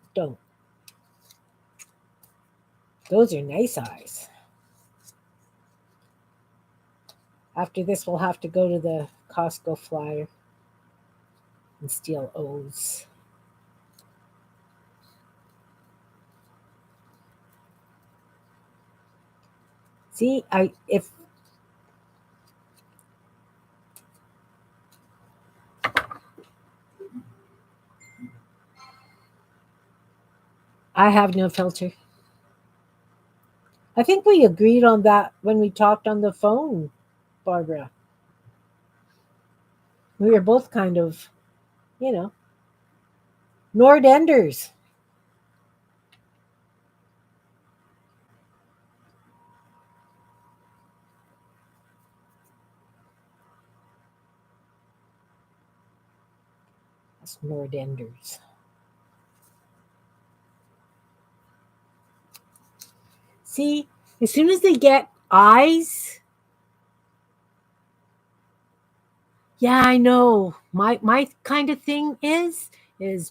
Those are nice eyes. After this, we'll have to go to the Costco flyer and steal O's. See, I have no filter. I think we agreed on that when we talked on the phone, Barbara. We were both kind of, you know, Nordenders. Us Nordenders. See, as soon as they get eyes, yeah, I know. My kind of thing is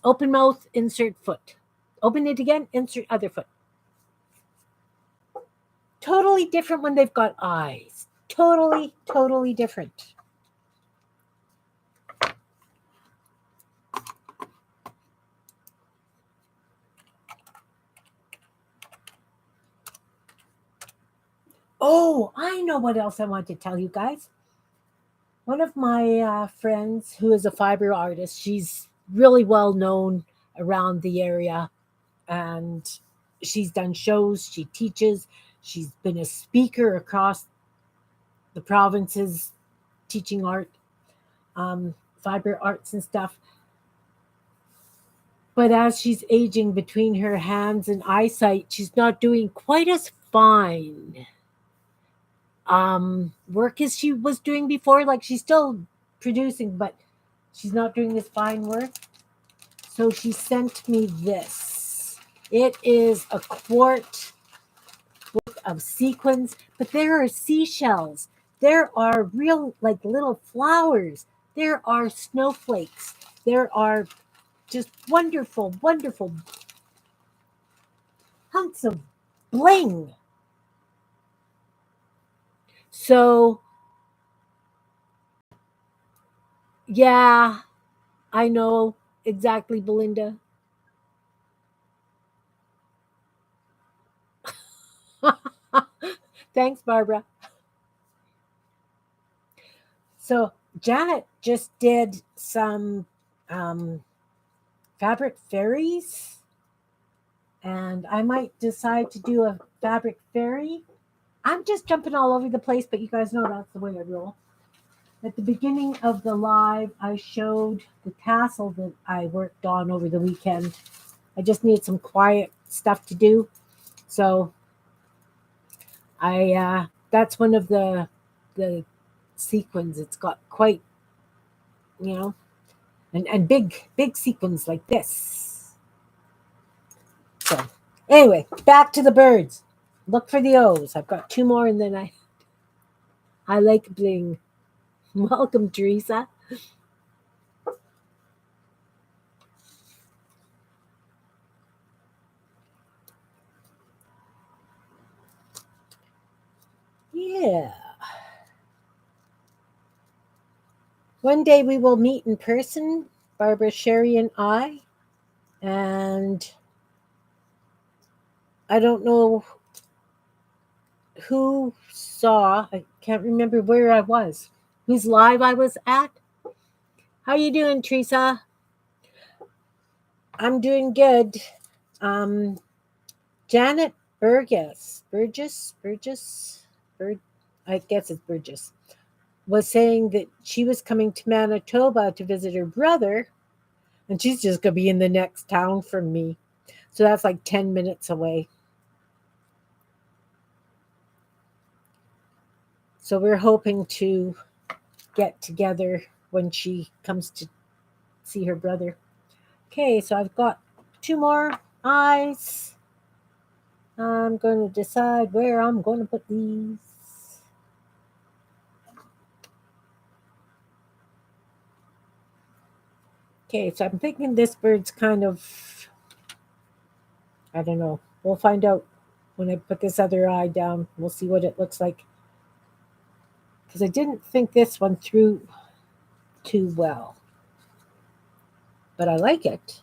open mouth, insert foot. Open it again, insert other foot. Totally different when they've got eyes. Totally different. Oh, I know what else I want to tell you guys. One of my friends who is a fiber artist, she's really well known around the area, and she's done shows, she teaches, she's been a speaker across the provinces teaching art, fiber arts and stuff. But as she's aging between her hands and eyesight, she's not doing quite as fine work as she was doing before. Like she's still producing, but she's not doing this fine work. So she sent me this. It is a quart of sequins, but there are seashells. There are real, like little flowers. There are snowflakes. There are just wonderful hunks of bling. So, yeah, I know exactly, Belinda. Thanks, Barbara. So, Janet just did some um, fabric fairies, and I might decide to do a fabric fairy. I'm just jumping all over the place, but you guys know that's the way I roll. At the beginning of the live, I showed the tassel that I worked on over the weekend. I just need some quiet stuff to do. So I that's one of the sequins. It's got quite, you know, and big sequins like this. So anyway, back to the birds. Look for the O's. I've got two more, and then I like bling. Welcome, Teresa. Yeah. One day we will meet in person, Barbara, Sherry, and I. And I don't know who saw. I can't remember where I was. Whose live I was at. How you doing, Teresa? I'm doing good. Um, Janet Burgess, I guess it's Burgess, was saying that she was coming to Manitoba to visit her brother, and she's just going to be in the next town from me. So that's like 10 minutes away. So we're hoping to get together when she comes to see her brother. Okay, so I've got two more eyes. I'm going to decide where I'm going to put these. Okay, so I'm thinking this bird's kind of, I don't know. We'll find out when I put this other eye down. We'll see what it looks like. Because I didn't think this one through too well. But I like it.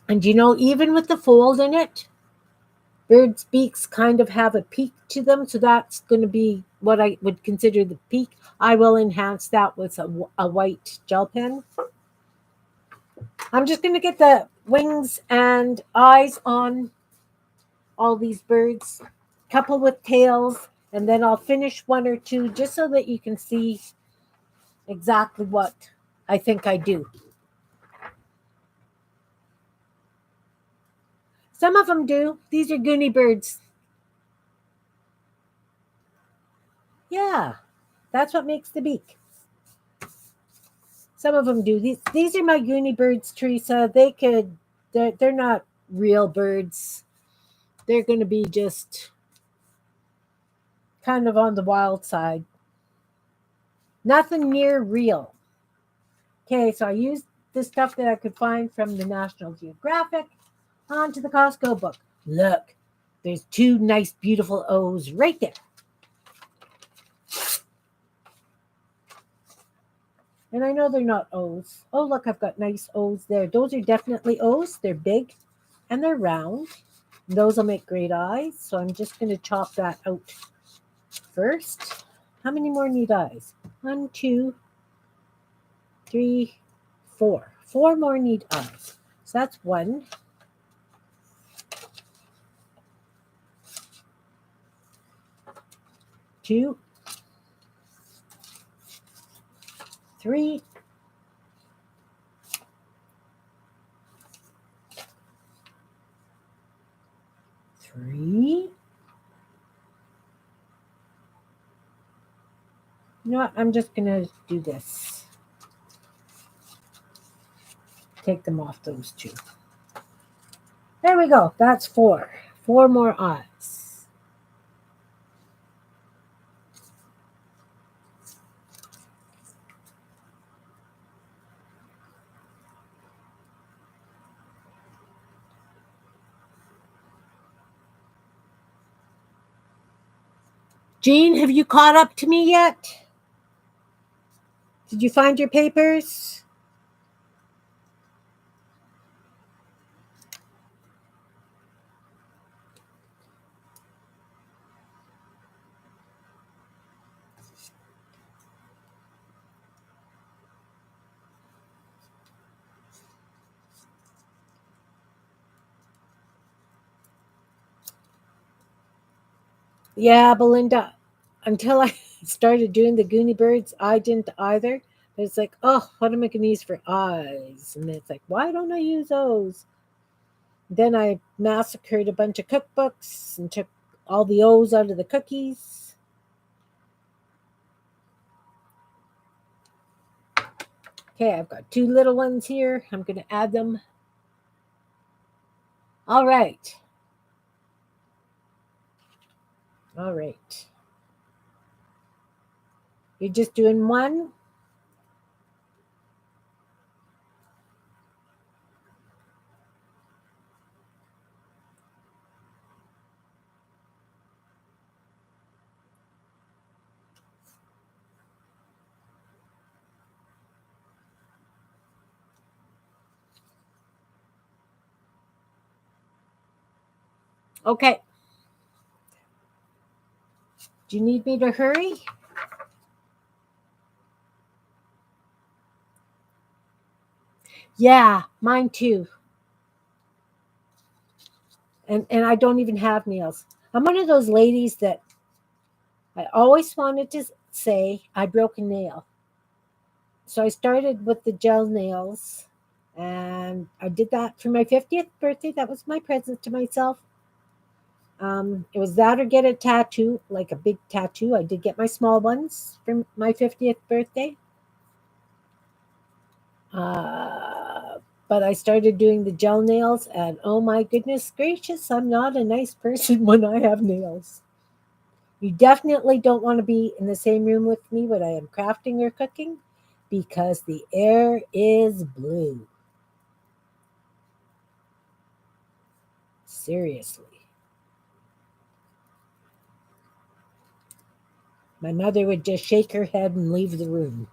And even with the fold in it, birds' beaks kind of have a peak to them. So that's going to be what I would consider the peak. I will enhance that with a white gel pen. I'm just going to get the wings and eyes on all these birds, couple with tails, and then I'll finish one or two just so that you can see exactly what I think I do. Some of them do. These are Goonie birds. Yeah, that's what makes the beak. Some of them do. These are my Goonie birds, Teresa. They're not real birds. They're going to be just kind of on the wild side. Nothing near real. Okay, so I used the stuff that I could find from the National Geographic onto the Costco book. Look, there's two nice, beautiful O's right there. And I know they're not O's. Oh, look, I've got nice O's there. Those are definitely O's. They're big and they're round. Those will make great eyes. So I'm just going to chop that out first. How many more need eyes? 1, 2, 3, 4. 4 more need eyes. So that's 1. 2, 3, 3. You know what? I'm just going to do this. Take them off those 2. There we go. That's 4. 4 more eyes. Jean, have you caught up to me yet? Did you find your papers? Yeah, Belinda. Until I started doing the Goonie birds, I didn't either. But it's like, oh, what am I going to use for eyes? And it's like, why don't I use those? Then I massacred a bunch of cookbooks and took all the O's out of the cookies. Okay, I've got 2 little ones here. I'm going to add them. All right. All right. You're just doing 1? Okay. Do you need me to hurry? Yeah, mine too. And I don't even have nails. I'm one of those ladies that I always wanted to say I broke a nail. So I started with the gel nails and I did that for my 50th birthday. That was my present to myself. It was that or get a tattoo, like a big tattoo. I did get my small ones for my 50th birthday. Uh, but I started doing the gel nails, and oh my goodness gracious, I'm not a nice person when I have nails. You definitely don't want to be in the same room with me when I am crafting or cooking because the air is blue. Seriously. My mother would just shake her head and leave the room.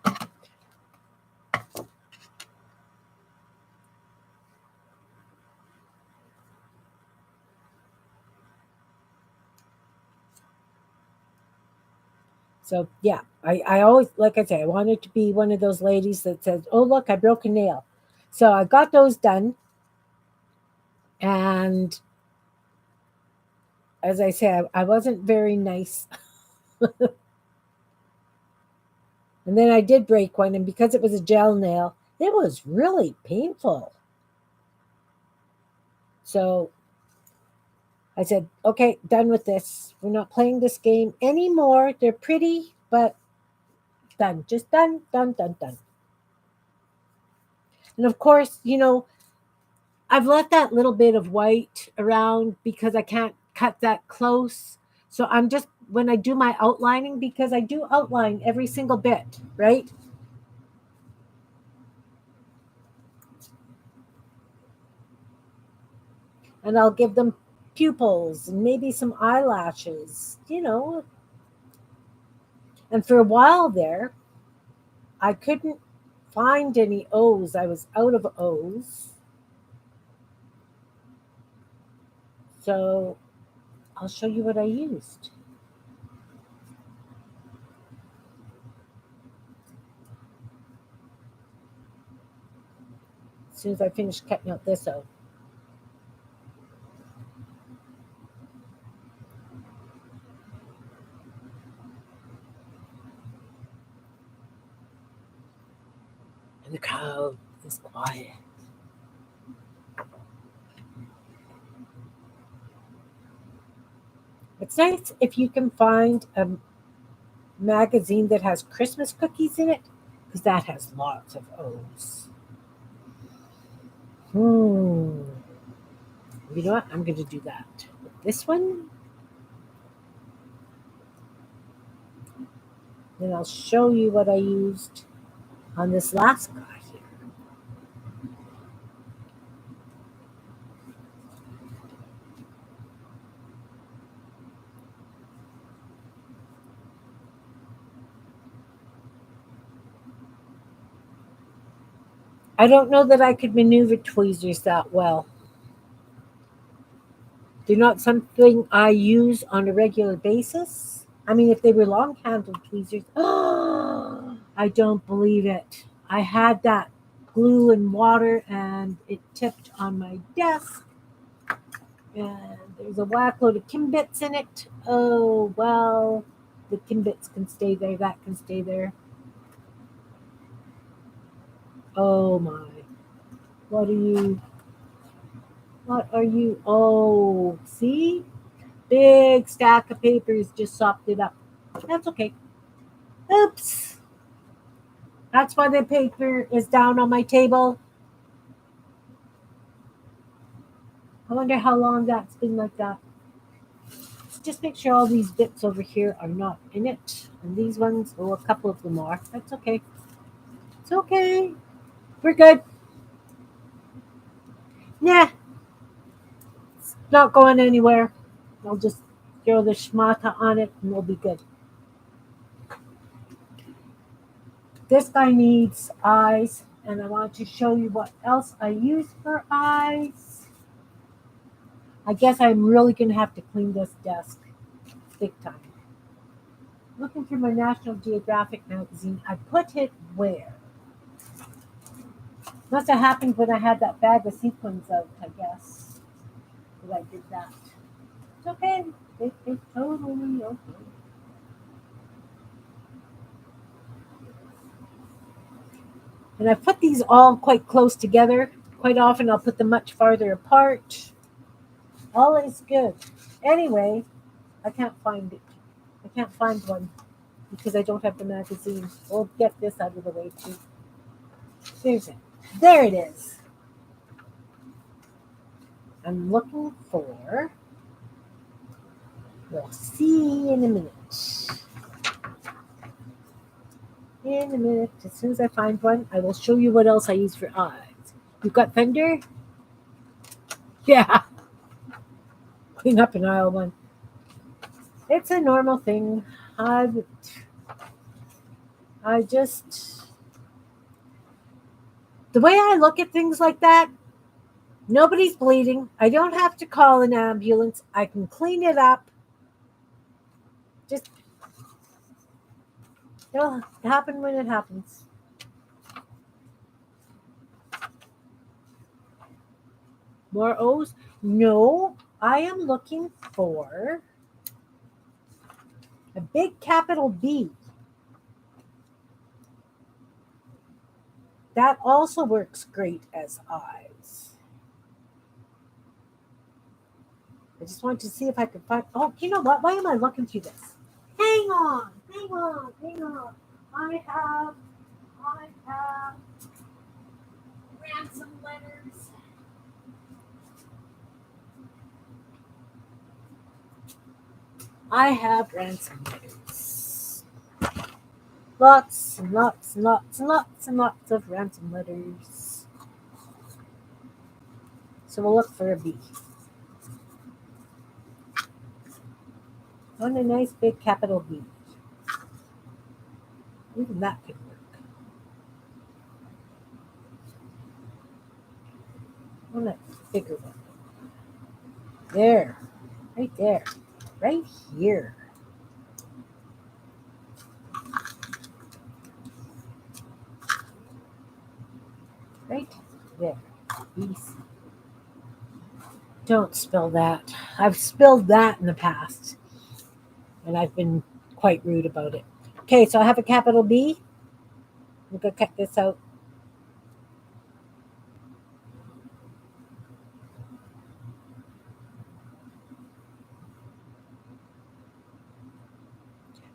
So yeah, I always, like I say, I wanted to be one of those ladies that says, "Oh look, I broke a nail." So I got those done, and as I say, I wasn't very nice. And then I did break one, and because it was a gel nail, it was really painful. So I said, "Okay, done with this. We're not playing this game anymore. They're pretty, but done. Just done, done, done, done." And of course, I've left that little bit of white around because I can't cut that close. So I'm just, when I do my outlining, because I do outline every single bit, right? And I'll give them pupils and maybe some eyelashes. And for a while there, I couldn't find any O's. I was out of O's. So I'll show you what I used. As soon as I finish cutting out this O. And the crowd is quiet. It's nice if you can find a magazine that has Christmas cookies in it, because that has lots of O's. Hmm. You know what? I'm going to do that. With this one, then I'll show you what I used on this last guy here. I don't know that I could maneuver tweezers that well. They're not something I use on a regular basis. I mean, if they were long handled tweezers, I don't believe it. I had that glue and water and it tipped on my desk, and there's a whack load of Kimbits in it. Oh, well, the Kimbits can stay there, that can stay there. Oh my. What are you? What are you? Oh, see? Big stack of papers just sopped it up. That's okay. Oops. That's why the paper is down on my table. I wonder how long that's been like that. Let's just make sure all these bits over here are not in it. And these ones, oh, a couple of them are. That's okay. It's okay. We're good. Nah, it's not going anywhere. I'll just throw the schmata on it and we'll be good. This guy needs eyes, and I want to show you what else I use for eyes. I guess I'm really going to have to clean this desk big time. Looking through my National Geographic magazine, I put it where? Must have happened when I had that bag of sequins out, I guess. That I did that. It's okay. It's totally okay. And I put these all quite close together. Quite often I'll put them much farther apart. All is good. Anyway, I can't find it. I can't find one because I don't have the magazine. We'll get this out of the way too. There's it. There it is. I'm looking for. We'll see in a minute. In a minute. As soon as I find one, I will show you what else I use for eyes. You've got thunder? Yeah. Clean up in aisle one. It's a normal thing. I just. The way I look at things like that, nobody's bleeding. I don't have to call an ambulance. I can clean it up. Just it'll happen when it happens. More O's? No, I am looking for a big capital B. That also works great as eyes. I just wanted to see if I could find. Oh, you know what? Why am I looking through this? Hang on. I have ransom letters. I have ransom letters. Lots and lots and lots and lots and lots of ransom letters. So we'll look for a B. On a nice big capital B. Even that could work. On a bigger one. There. Right there. Right here. Right there. Easy. Don't spill that. I've spilled that in the past. And I've been quite rude about it. Okay, so I have a capital B. I'm going to cut this out.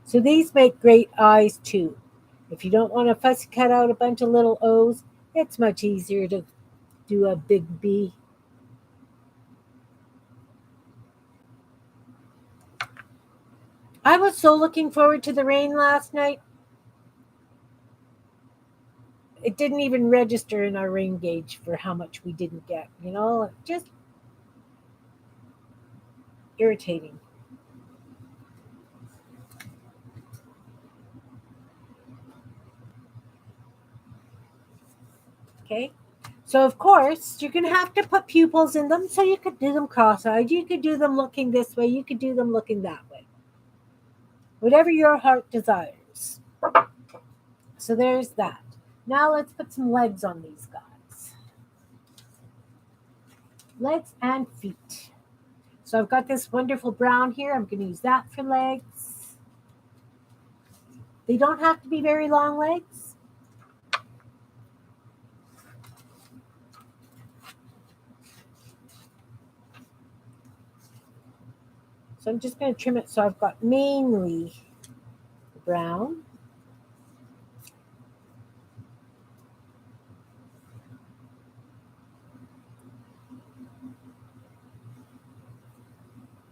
So these make great eyes too. If you don't want to fussy cut out a bunch of little O's, it's much easier to do a big B. I was so looking forward to the rain last night. It didn't even register in our rain gauge for how much we didn't get. Just irritating. Okay. So, of course, you're going to have to put pupils in them. So you could do them cross-eyed. You could do them looking this way. You could do them looking that way. Whatever your heart desires. So there's that. Now let's put some legs on these guys. Legs and feet. So I've got this wonderful brown here. I'm going to use that for legs. They don't have to be very long legs. So I'm just going to trim it so I've got mainly brown.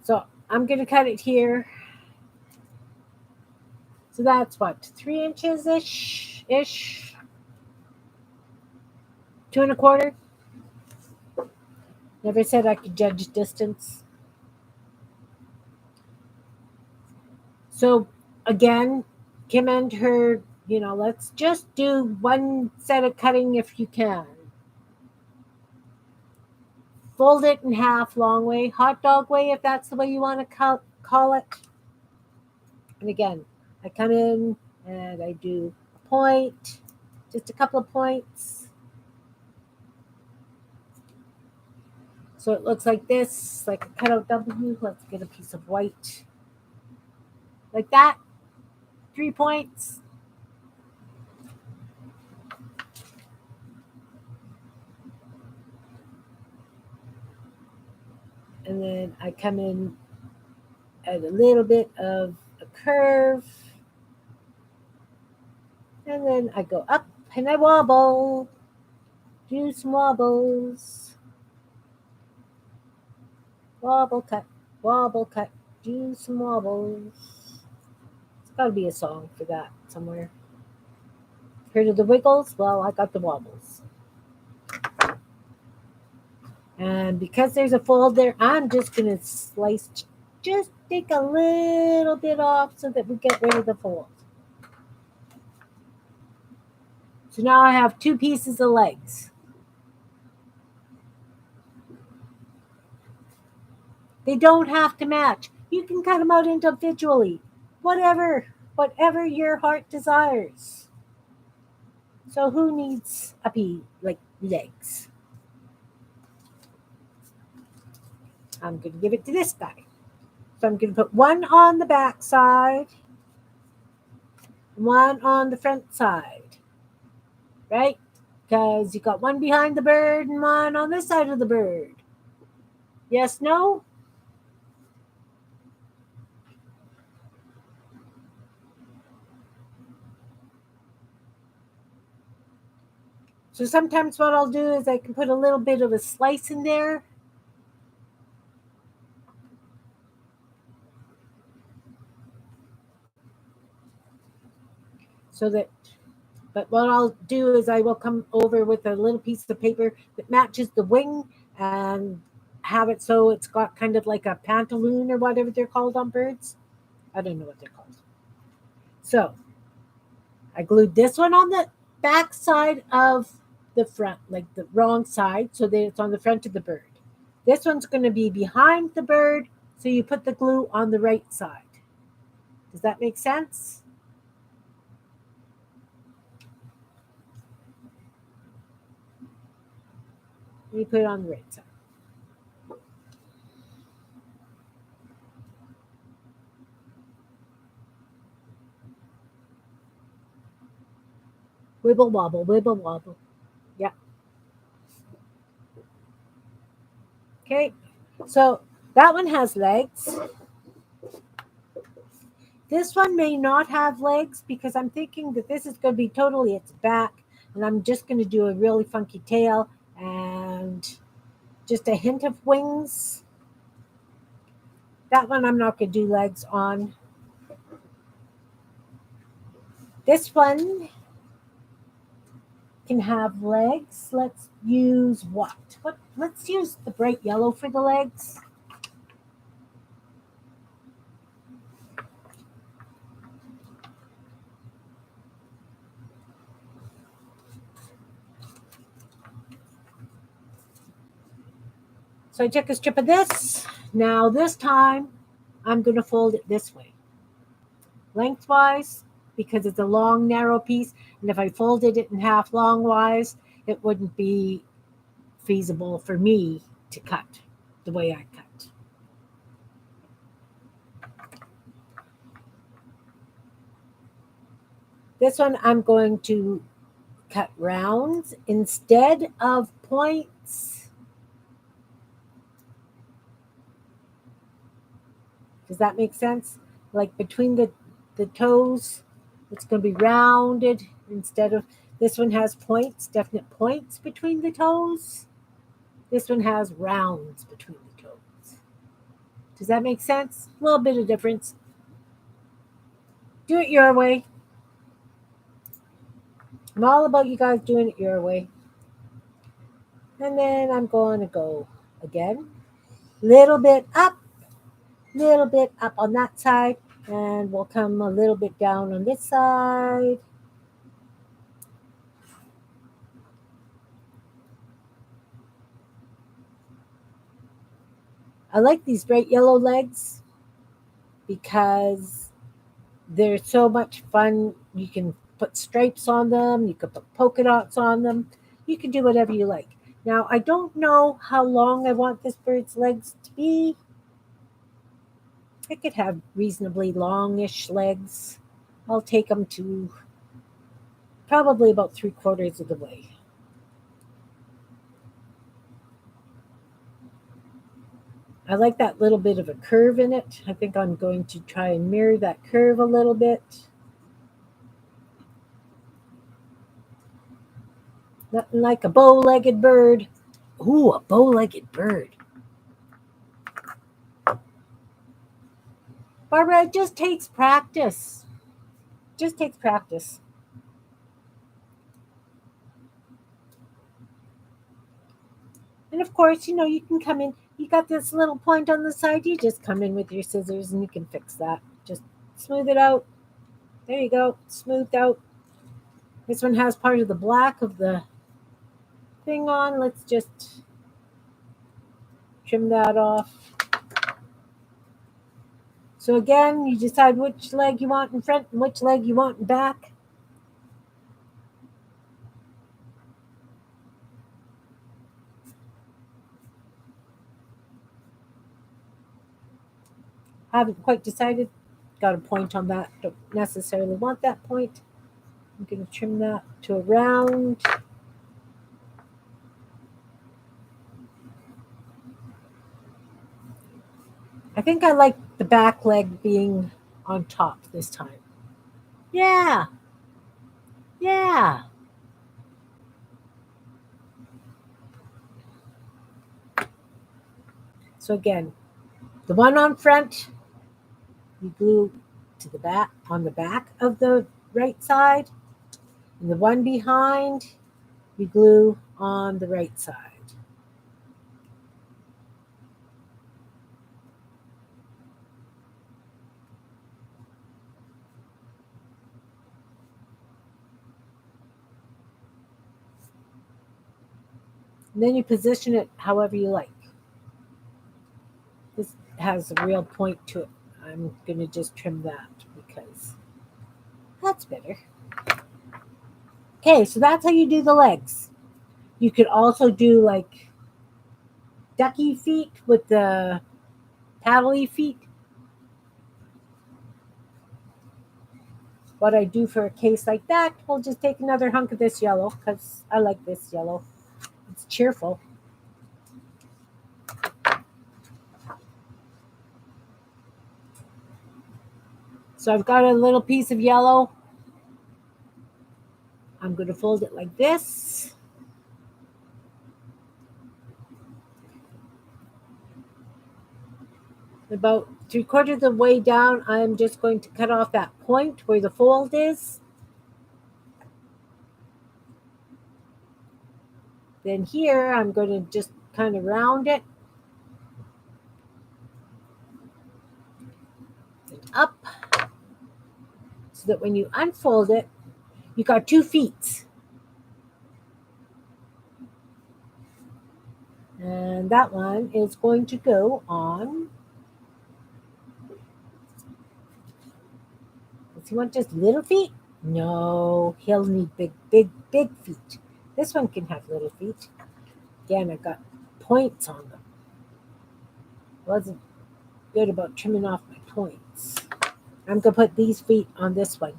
So I'm going to cut it here. So that's what, 3 inches ish? 2 1/4. Never said I could judge distance. So again, Kim and her, let's just do one set of cutting if you can. Fold it in half, long way, hot dog way, if that's the way you want to call it. And again, I come in and I do a point, just a couple of points. So it looks like this, like a cutout W. Let's get a piece of white. Like that. 3 points. and then I come in at a little bit of a curve, and then I go up and I wobble, do some wobbles, wobble cut, do some wobbles. It's got to be a song for that somewhere. Heard of the wiggles? Well, I got the wobbles. And because there's a fold there, I'm just going to slice, just take a little bit off so that we get rid of the fold. So now I have 2 pieces of legs. They don't have to match. You can cut them out individually. Whatever your heart desires. So who needs legs? I'm going to give it to this guy. So I'm going to put one on the back side, one on the front side, right? Because you got one behind the bird and one on this side of the bird. Yes, no? So sometimes what I'll do is I can put a little bit of a slice in there. But what I'll do is I will come over with a little piece of paper that matches the wing and have it so it's got kind of like a pantaloon or whatever they're called on birds. I don't know what they're called. So I glued this one on the back side of the front, like the wrong side, so that it's on the front of the bird. This one's going to be behind the bird, so you put the glue on the right side. Does that make sense? You put it on the right side. Wibble wobble, wibble wobble. Yeah. Okay. So that one has legs. This one may not have legs because I'm thinking that this is going to be totally its back, and I'm just going to do a really funky tail and just a hint of wings. That one I'm not going to do legs on. This one can have legs. Let's use what? Let's use the bright yellow for the legs. So I took a strip of this. Now this time I'm going to fold it this way. Lengthwise, because it's a long, narrow piece. And if I folded it in half longwise, it wouldn't be feasible for me to cut the way I cut. This one I'm going to cut rounds instead of points. Does that make sense? Like between the toes, it's going to be rounded instead of, this one has points, definite points between the toes. This one has rounds between the toes. Does that make sense? A little bit of difference. Do it your way. I'm all about you guys doing it your way. And then I'm going to go again. Little bit up on that side. And we'll come a little bit down on this side. I like these bright yellow legs because they're so much fun. You can put stripes on them. You can put polka dots on them. You can do whatever you like. Now, I don't know how long I want this bird's legs to be. I could have reasonably longish legs. I'll take them to probably about 3/4 of the way. I like that little bit of a curve in it. I think I'm going to try and mirror that curve a little bit. Nothing like a bow-legged bird. Ooh, a bow-legged bird. Barbara, it just takes practice. Just takes practice. And of course, you can come in. You got this little point on the side. You just come in with your scissors and you can fix that. Just smooth it out. There you go. Smoothed out. This one has part of the black of the thing on. Let's just trim that off. So again, you decide which leg you want in front and which leg you want in back. Haven't quite decided. Got a point on that. Don't necessarily want that point. I'm going to trim that to around. I think I like the back leg being on top this time. Yeah. Yeah. So again, the one on front, you glue to the back on the back of the right side, and the one behind, you glue on the right side. And then you position it however you like. This has a real point to it. I'm going to just trim that because that's better. Okay, so that's how you do the legs. You could also do like ducky feet with the paddly feet. What I do for a case like that, we'll just take another hunk of this yellow because I like this yellow. It's cheerful. So I've got a little piece of yellow. I'm going to fold it like this. About 3/4 of the way down, I'm just going to cut off that point where the fold is. Then here, I'm going to just kind of round it. And up. So that when you unfold it, you got 2 feet. And that one is going to go on. Does he want just little feet? No, he'll need big feet. This one can have little feet. Again, I got points on them. Wasn't good about trimming off my points. I'm going to put these feet on this one.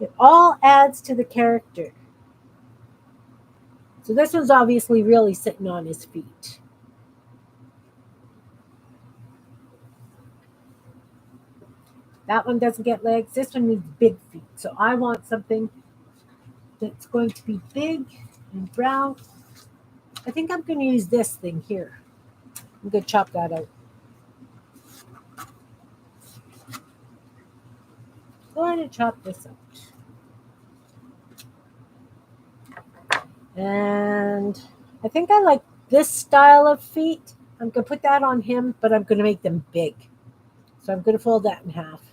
It all adds to the character. So this one's obviously really sitting on his feet. That one doesn't get legs. This one needs big feet. So I want something that's going to be big and brown. I think I'm going to use this thing here. I'm going to chop that out. Go ahead and chop this out. And I think I like this style of feet. I'm going to put that on him, but I'm going to make them big. So I'm going to fold that in half.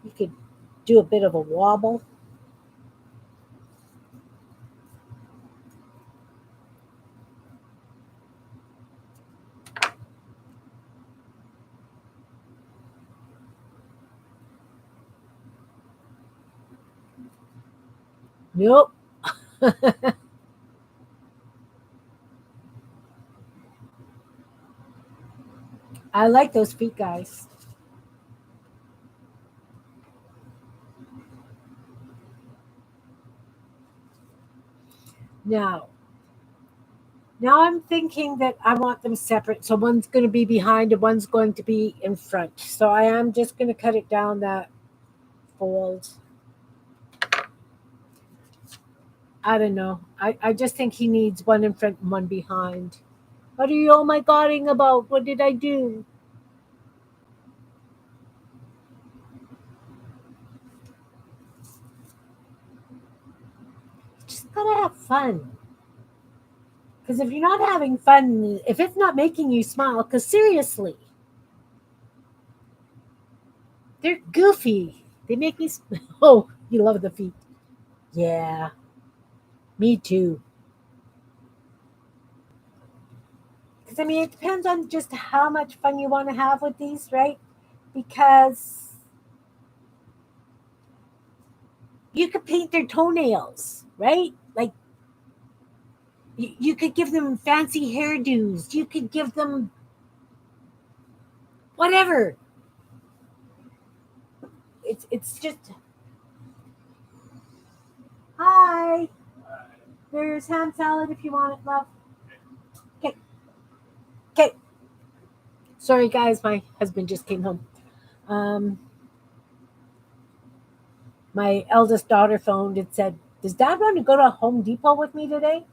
You could do a bit of a wobble. Nope. I like those feet, guys. Now, now I'm thinking that I want them separate. So one's going to be behind and one's going to be in front. So I am just going to cut it down that fold. I don't know. I just think he needs one in front and one behind. What are you oh my godding about? What did I do? Just gotta have fun. Because if you're not having fun, if it's not making you smile, because seriously, they're goofy. They make me. Oh, you love the feet. Yeah, me too. Because I mean, it depends on just how much fun you want to have with these, right? Because you could paint their toenails, right? Like you could give them fancy hairdos. You could give them whatever. It's just hi. There's ham salad if you want it, love. Okay, okay. Sorry, guys, my husband just came home. Um, my eldest daughter phoned and said, "Does Dad want to go to Home Depot with me today?"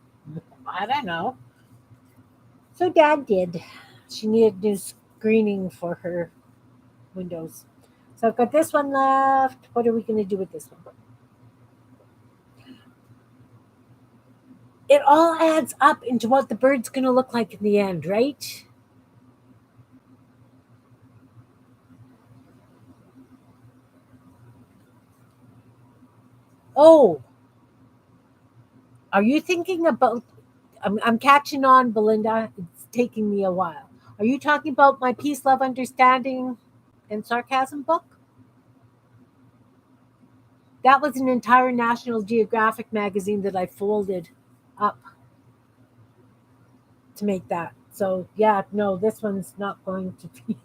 I don't know. So Dad did. She needed new screening for her windows. So I've got this one left. What are we going to do with this one? It all adds up into what the bird's going to look like in the end, right? Oh, are you thinking about? I'm catching on, Belinda. It's taking me a while. Are you talking about my Peace, Love, Understanding, and Sarcasm book? That was an entire National Geographic magazine that I folded up to make that. So, yeah, no, this one's not going to be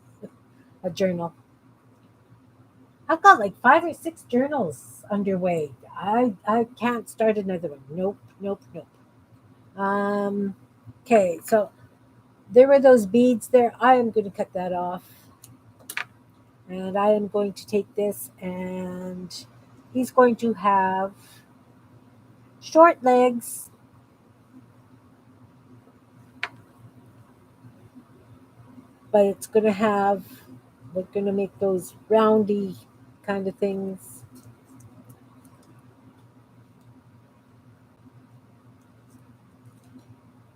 a journal. I've got like 5 or 6 journals underway. I can't start another one. Nope, nope, nope. Um, okay, so there were those beads there. I am going to cut that off. And I am going to take this and he's going to have short legs, but it's going to have, we're going to make those roundy kind of things.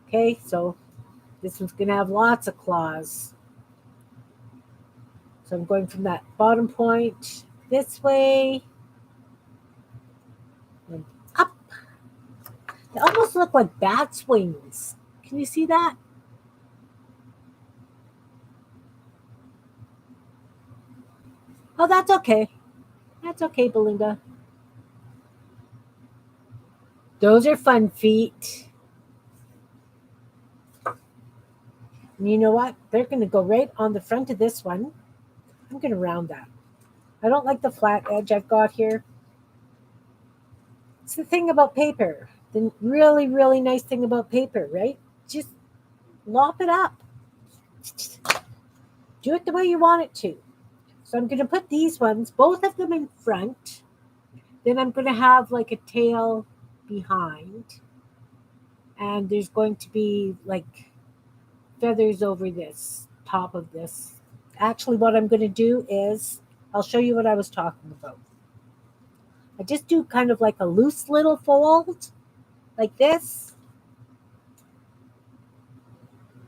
Okay, so this one's going to have lots of claws. So I'm going from that bottom point this way and up. They almost look like bat's wings. Can you see that? Oh, that's okay. That's okay, Belinda. Those are fun feet. And you know what? They're going to go right on the front of this one. I'm going to round that. I don't like the flat edge I've got here. It's the thing about paper. The really, really nice thing about paper, right? Just lop it up. Do it the way you want it to. So I'm going to put these ones, both of them in front. Then I'm going to have like a tail behind. And there's going to be like feathers over this, top of this. Actually, what I'm going to do is I'll show you what I was talking about. I just do kind of like a loose little fold like this.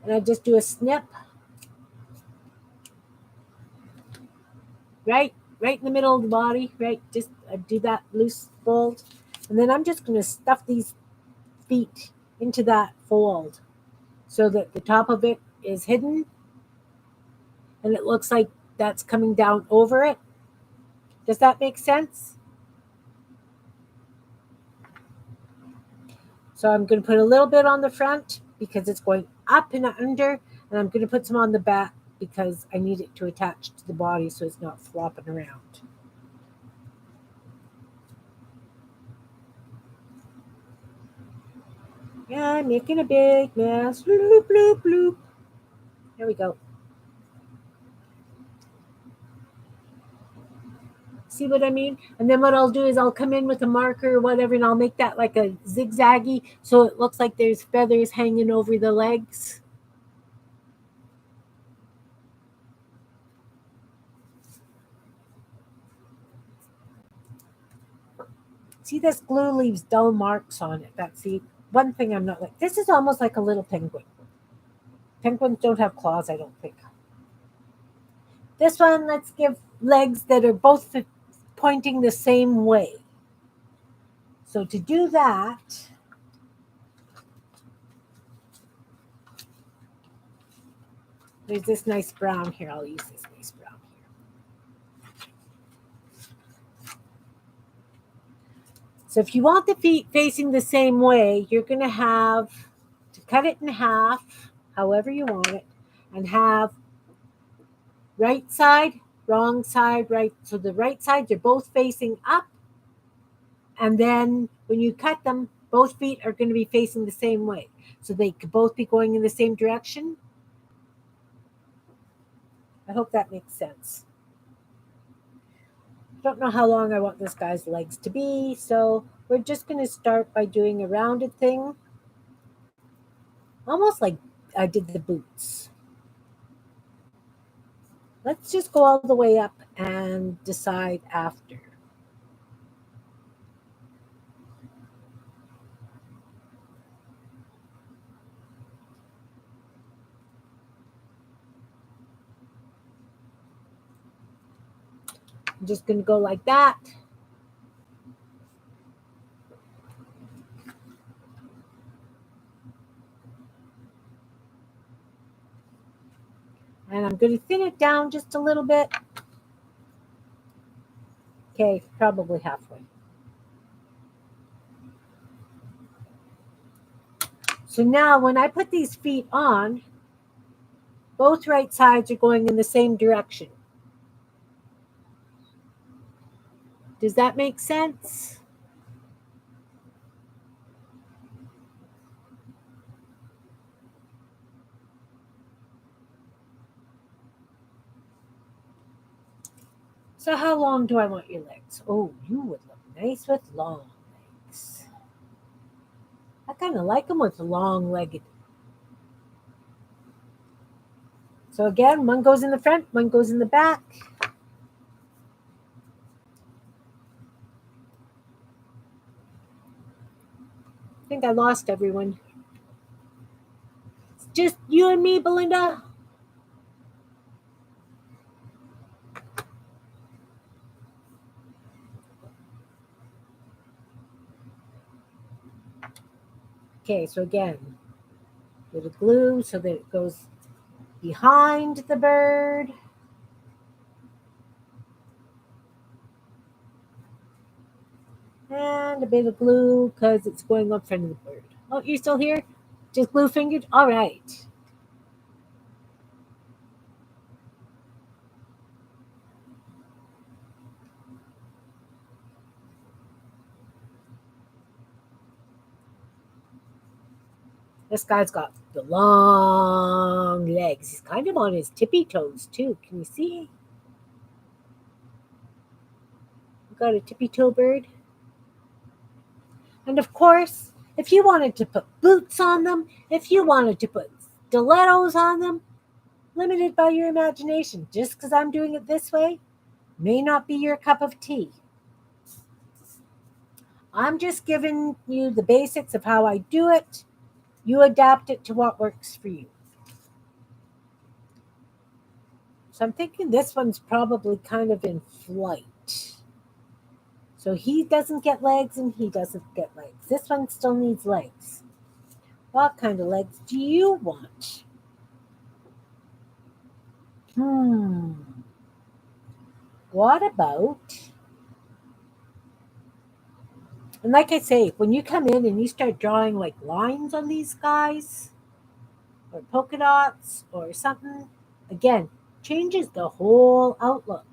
And I just do a snip right in the middle of the body, right? Just I do that loose fold. And then I'm just going to stuff these feet into that fold so that the top of it is hidden and it looks like that's coming down over it. Does that make sense? So I'm going to put a little bit on the front because it's going up and under, and I'm going to put some on the back because I need it to attach to the body so it's not flopping around. Yeah, I'm making a big mess. Bloop, bloop, bloop. There we go. See what I mean? And then what I'll do is I'll come in with a marker or whatever, and I'll make that like a zigzaggy so it looks like there's feathers hanging over the legs. See, this glue leaves dull marks on it. That's the one thing I'm not like. This is almost like a little penguin. Penguins don't have claws, I don't think. This one, let's give legs that are both pointing the same way. So to do that, there's this nice brown here. I'll use this nice brown here. So if you want the feet facing the same way, you're going to have to cut it in half, however you want it, and have right side, wrong side, right. So the right sides are both facing up. And then when you cut them, both feet are going to be facing the same way. So they could both be going in the same direction. I hope that makes sense. I don't know how long I want this guy's legs to be, so we're just going to start by doing a rounded thing, almost like I did the boots. Let's just go all the way up and decide after. I'm just going to go like that. And I'm going to thin it down just a little bit. Okay, probably halfway. So now when I put these feet on, both right sides are going in the same direction. Does that make sense? So how long do I want your legs? Oh, you would look nice with long legs. I kind of like them with long-legged. So again, one goes in the front, one goes in the back. I think I lost everyone. It's just you and me, Belinda. Okay, so again, with the glue so that it goes behind the bird. And a bit of glue because it's going up front of the bird. Oh, you're still here? Just glue fingered? All right. This guy's got the long legs. He's kind of on his tippy toes, too. Can you see? We've got a tippy toe bird. And of course, if you wanted to put boots on them, if you wanted to put stilettos on them, limited by your imagination. Just because I'm doing it this way may not be your cup of tea. I'm just giving you the basics of how I do it. You adapt it to what works for you. So I'm thinking this one's probably kind of in flight. So he doesn't get legs and he doesn't get legs. This one still needs legs. What kind of legs do you want? What about... And like I say, when you come in and you start drawing like lines on these guys, or polka dots, or something, Again, changes the whole outlook.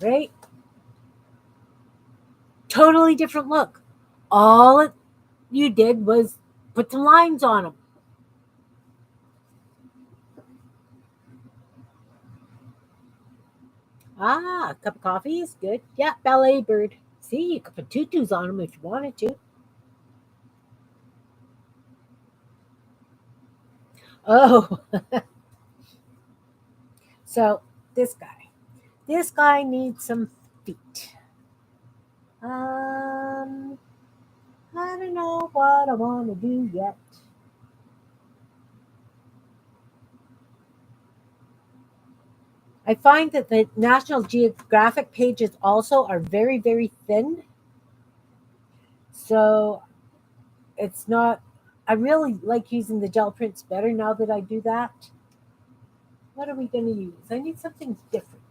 Right? Totally different look. All you did was put some lines on them. Ah, a cup of coffee is good. Yeah, ballet bird. See, you could put tutus on them if you wanted to. Oh, so this guy. This guy needs some feet. Um, I don't know what I want to do yet. I find that the National Geographic pages also are very, very thin. So it's not, I really like using the gel prints better now that I do that. What are we going to use? I need something different.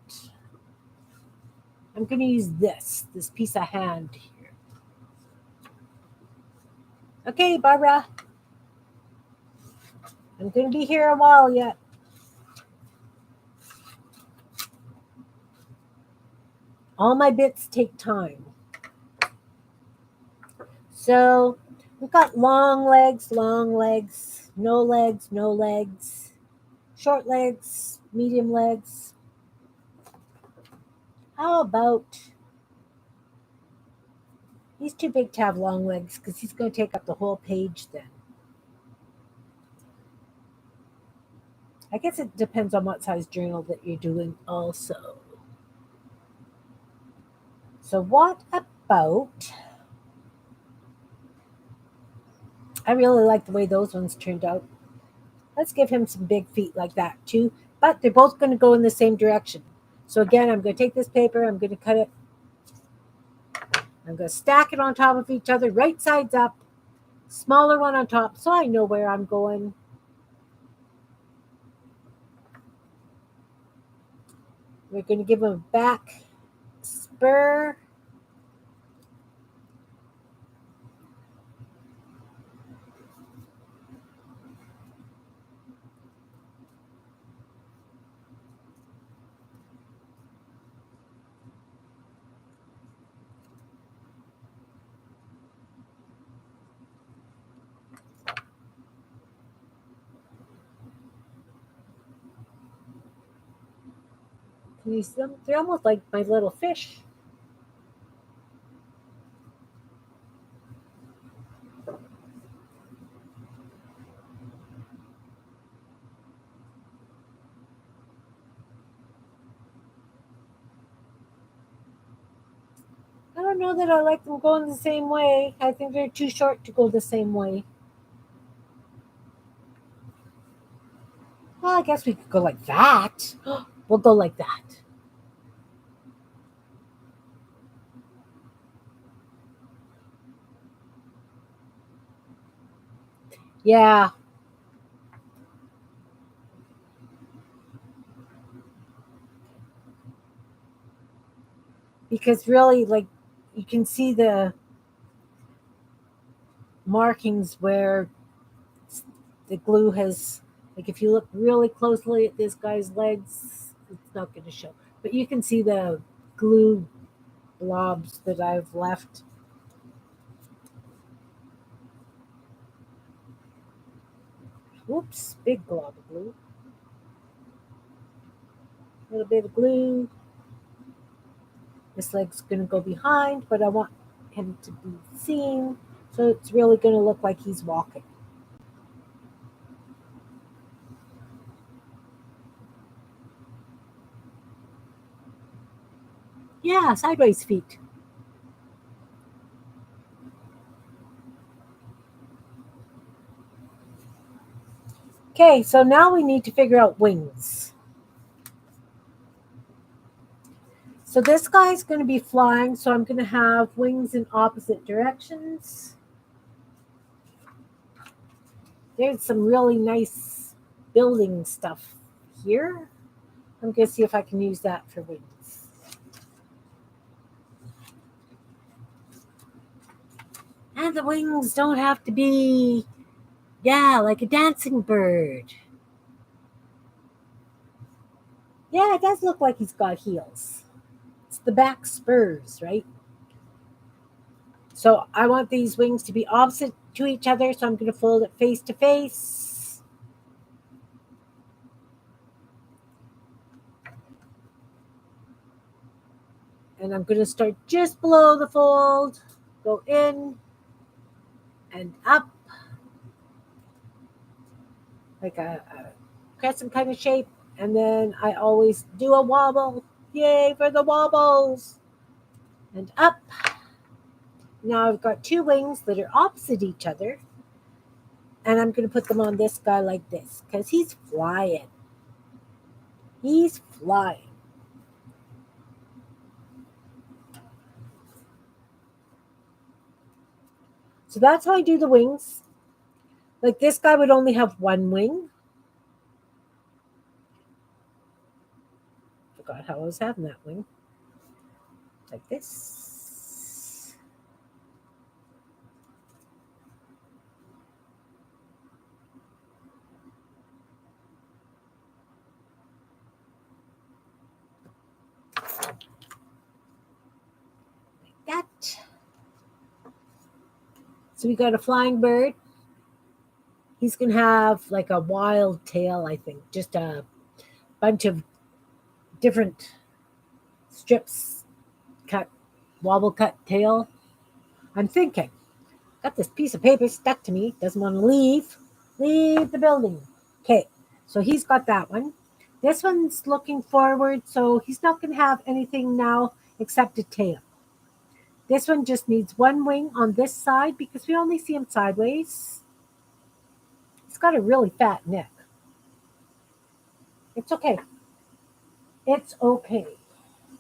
I'm going to use this piece of hand here. Okay, Barbara. I'm going to be here a while yet. All my bits take time. So we've got long legs, no legs, no legs, short legs, medium legs. How about, he's too big to have long legs because he's going to take up the whole page then. I guess it depends on what size journal that you're doing also. So what about, I really like the way those ones turned out. Let's give him some big feet like that too, but they're both going to go in the same direction. So again, I'm going to take this paper, I'm going to cut it, I'm going to stack it on top of each other, right sides up, smaller one on top, so I know where I'm going. We're going to give him a back spur. Can you see them? They're almost like my little fish. I don't know that I like them going the same way. I think they're too short to go the same way. Well, I guess we could go like that. We'll go like that. Yeah, because really, like, you can see the markings where the glue has, like, if you look really closely at this guy's legs, it's not going to show. But you can see the glue blobs that I've left. Whoops, big glob of glue. A little bit of glue. This leg's going to go behind, but I want him to be seen. So it's really going to look like he's walking. Yeah, sideways feet. Okay, so now we need to figure out wings. So this guy's going to be flying, so I'm going to have wings in opposite directions. There's some really nice building stuff here. I'm going to see if I can use that for wings. And the wings don't have to be, like a dancing bird. Yeah, it does look like he's got heels. It's the back spurs, right? So I want these wings to be opposite to each other, so I'm going to fold it face to face. And I'm going to start just below the fold, go in and up, like a crescent kind of shape. And then I always do a wobble. Yay for the wobbles! And up. Now I've got two wings that are opposite each other. And I'm going to put them on this guy like this, because he's flying. He's flying. So that's how I do the wings. Like this guy would only have one wing. Forgot how I was having that wing. Like this. Like that. So we got a flying bird. He's going to have like a wild tail, I think. Just a bunch of different strips cut, wobble cut tail. I'm thinking. Got this piece of paper stuck to me. Doesn't want to leave. Leave the building. Okay. So he's got that one. This one's looking forward, so he's not going to have anything now except a tail. This one just needs one wing on this side because we only see him sideways. He's got a really fat neck. It's okay. It's okay.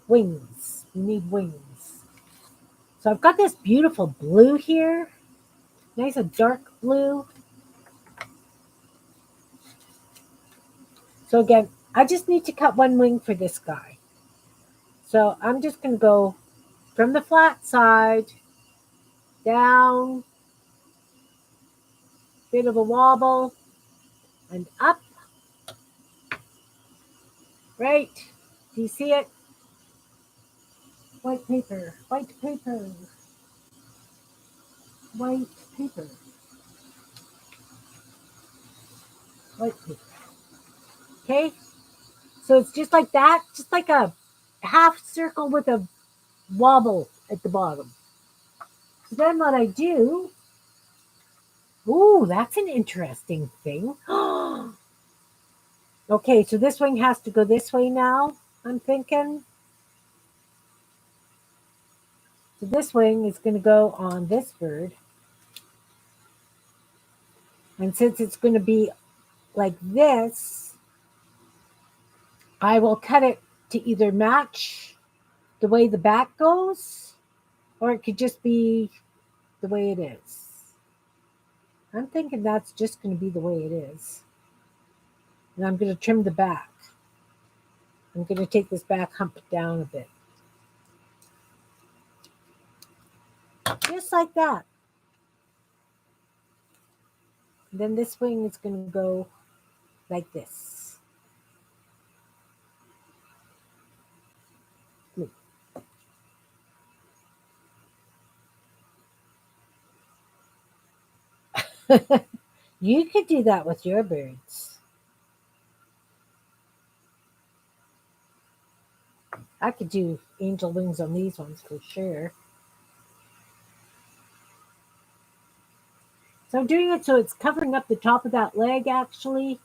Wings. You need wings. So I've got this beautiful blue here. Nice a dark blue. So again, I just need to cut one wing for this guy. So I'm just going to go from the flat side down, bit of a wobble, and up. Right? Do you see it? White paper, white paper, white paper, white paper. Okay? So it's just like that, just like a half circle with a wobble at the bottom. So then what I do, ooh, that's an interesting thing. Okay, so this wing has to go this way now, I'm thinking. So this wing is going to go on this bird. And since it's going to be like this, I will cut it to either match the way the back goes, or it could just be the way it is. I'm thinking that's just going to be the way it is. And I'm going to trim the back. I'm going to take this back hump down a bit. Just like that. And then this wing is going to go like this. You could do that with your birds. I could do angel wings on these ones for sure. So I'm doing it so it's covering up the top of that leg actually.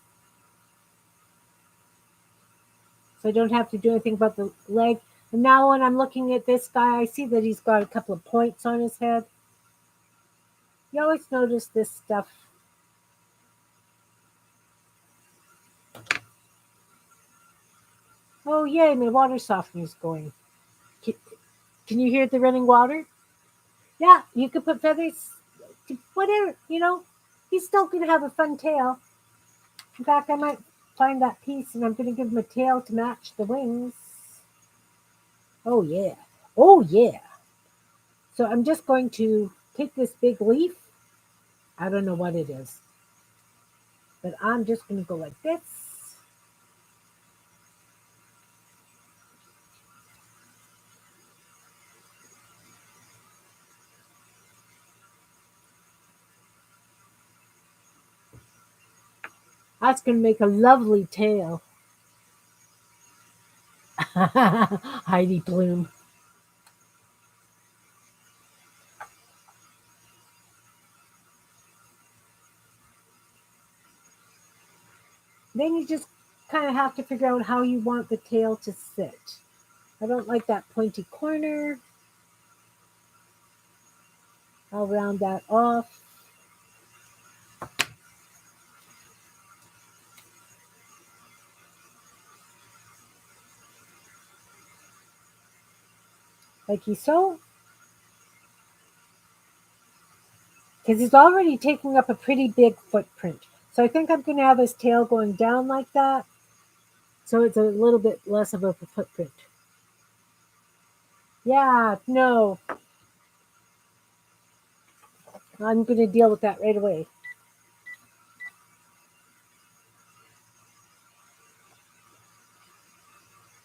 So I don't have to do anything about the leg. And now when I'm looking at this guy, I see that he's got a couple of points on his head. You always notice this stuff. Oh, yay, my water softener is going. Can you hear the running water? Yeah, you could put feathers, whatever, He's still going to have a fun tail. In fact, I might find that piece and I'm going to give him a tail to match the wings. Oh, yeah. Oh, yeah. So I'm just going to take this big leaf. I don't know what it is, but I'm just going to go like this. That's going to make a lovely tail. Heidi Bloom. Then you just kind of have to figure out how you want the tail to sit. I don't like that pointy corner. I'll round that off. Like so. Because he's already taking up a pretty big footprint. So I think I'm going to have his tail going down like that. So it's a little bit less of a footprint. Yeah, no. I'm going to deal with that right away.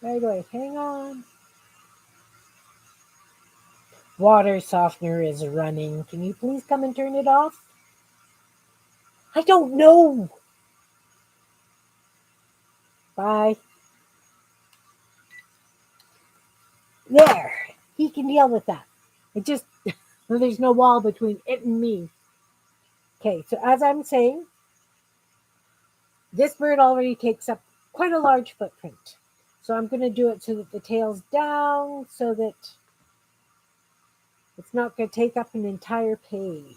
Right away. Hang on. Water softener is running. Can you please come and turn it off? I don't know. Bye. There. He can deal with that. It just, there's no wall between it and me. Okay, so as I'm saying, this bird already takes up quite a large footprint. So I'm going to do it so that the tail's down so that it's not going to take up an entire page.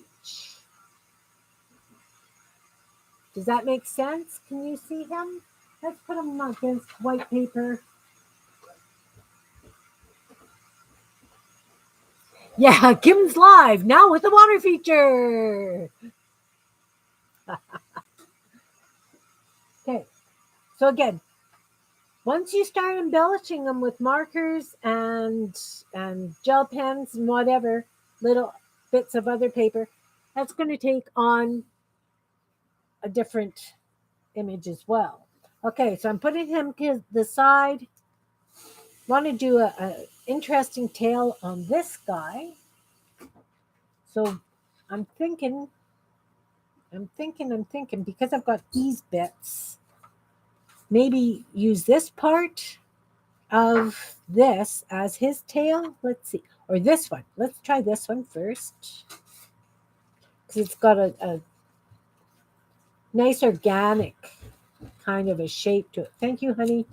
Does that make sense? Can you see him? Let's put him against white paper. Yeah, Kim's live now with the water feature. Okay, so again, once you start embellishing them with markers and gel pens and whatever, little bits of other paper, that's going to take on a different image as well. Okay, so I'm putting him to the side. Want to do a interesting tail on this guy. So I'm thinking, because I've got these bits, maybe use this part of this as his tail. Let's see. Or this one. Let's try this one first. Because it's got a nice organic kind of a shape to it. Thank you, honey.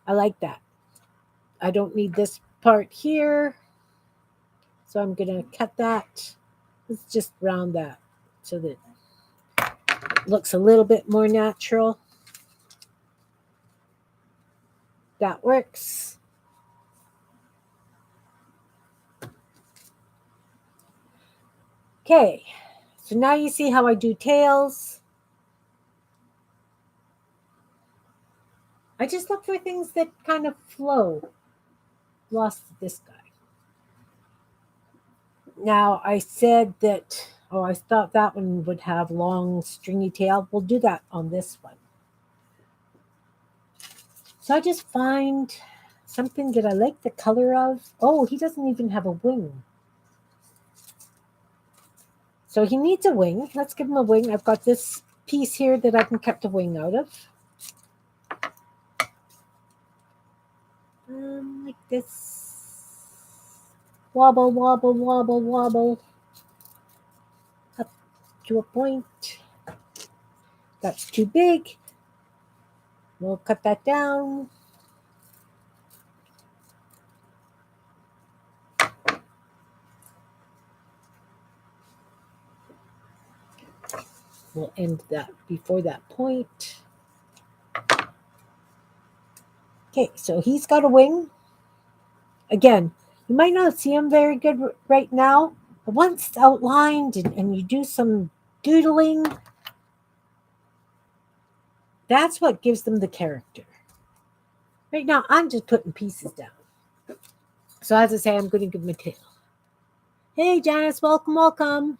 I like that. I don't need this part here. So I'm going to cut that. Let's just round that so that it looks a little bit more natural. That works. Okay, so now you see how I do tails. I just look for things that kind of flow. Lost this guy. Now I said that, I thought that one would have long stringy tail. We'll do that on this one. So I just find something that I like the color of. Oh, he doesn't even have a wing. So he needs a wing. Let's give him a wing. I've got this piece here that I can cut the wing out of. Like this. Wobble, wobble, wobble, wobble. Up to a point. That's too big. We'll cut that down. We'll end that before that point. Okay, so he's got a wing. Again, you might not see him very good right now, but once it's outlined and you do some doodling, that's what gives them the character. Right now, I'm just putting pieces down. So as I say, I'm going to give him a tail. Hey, Janice, welcome, welcome.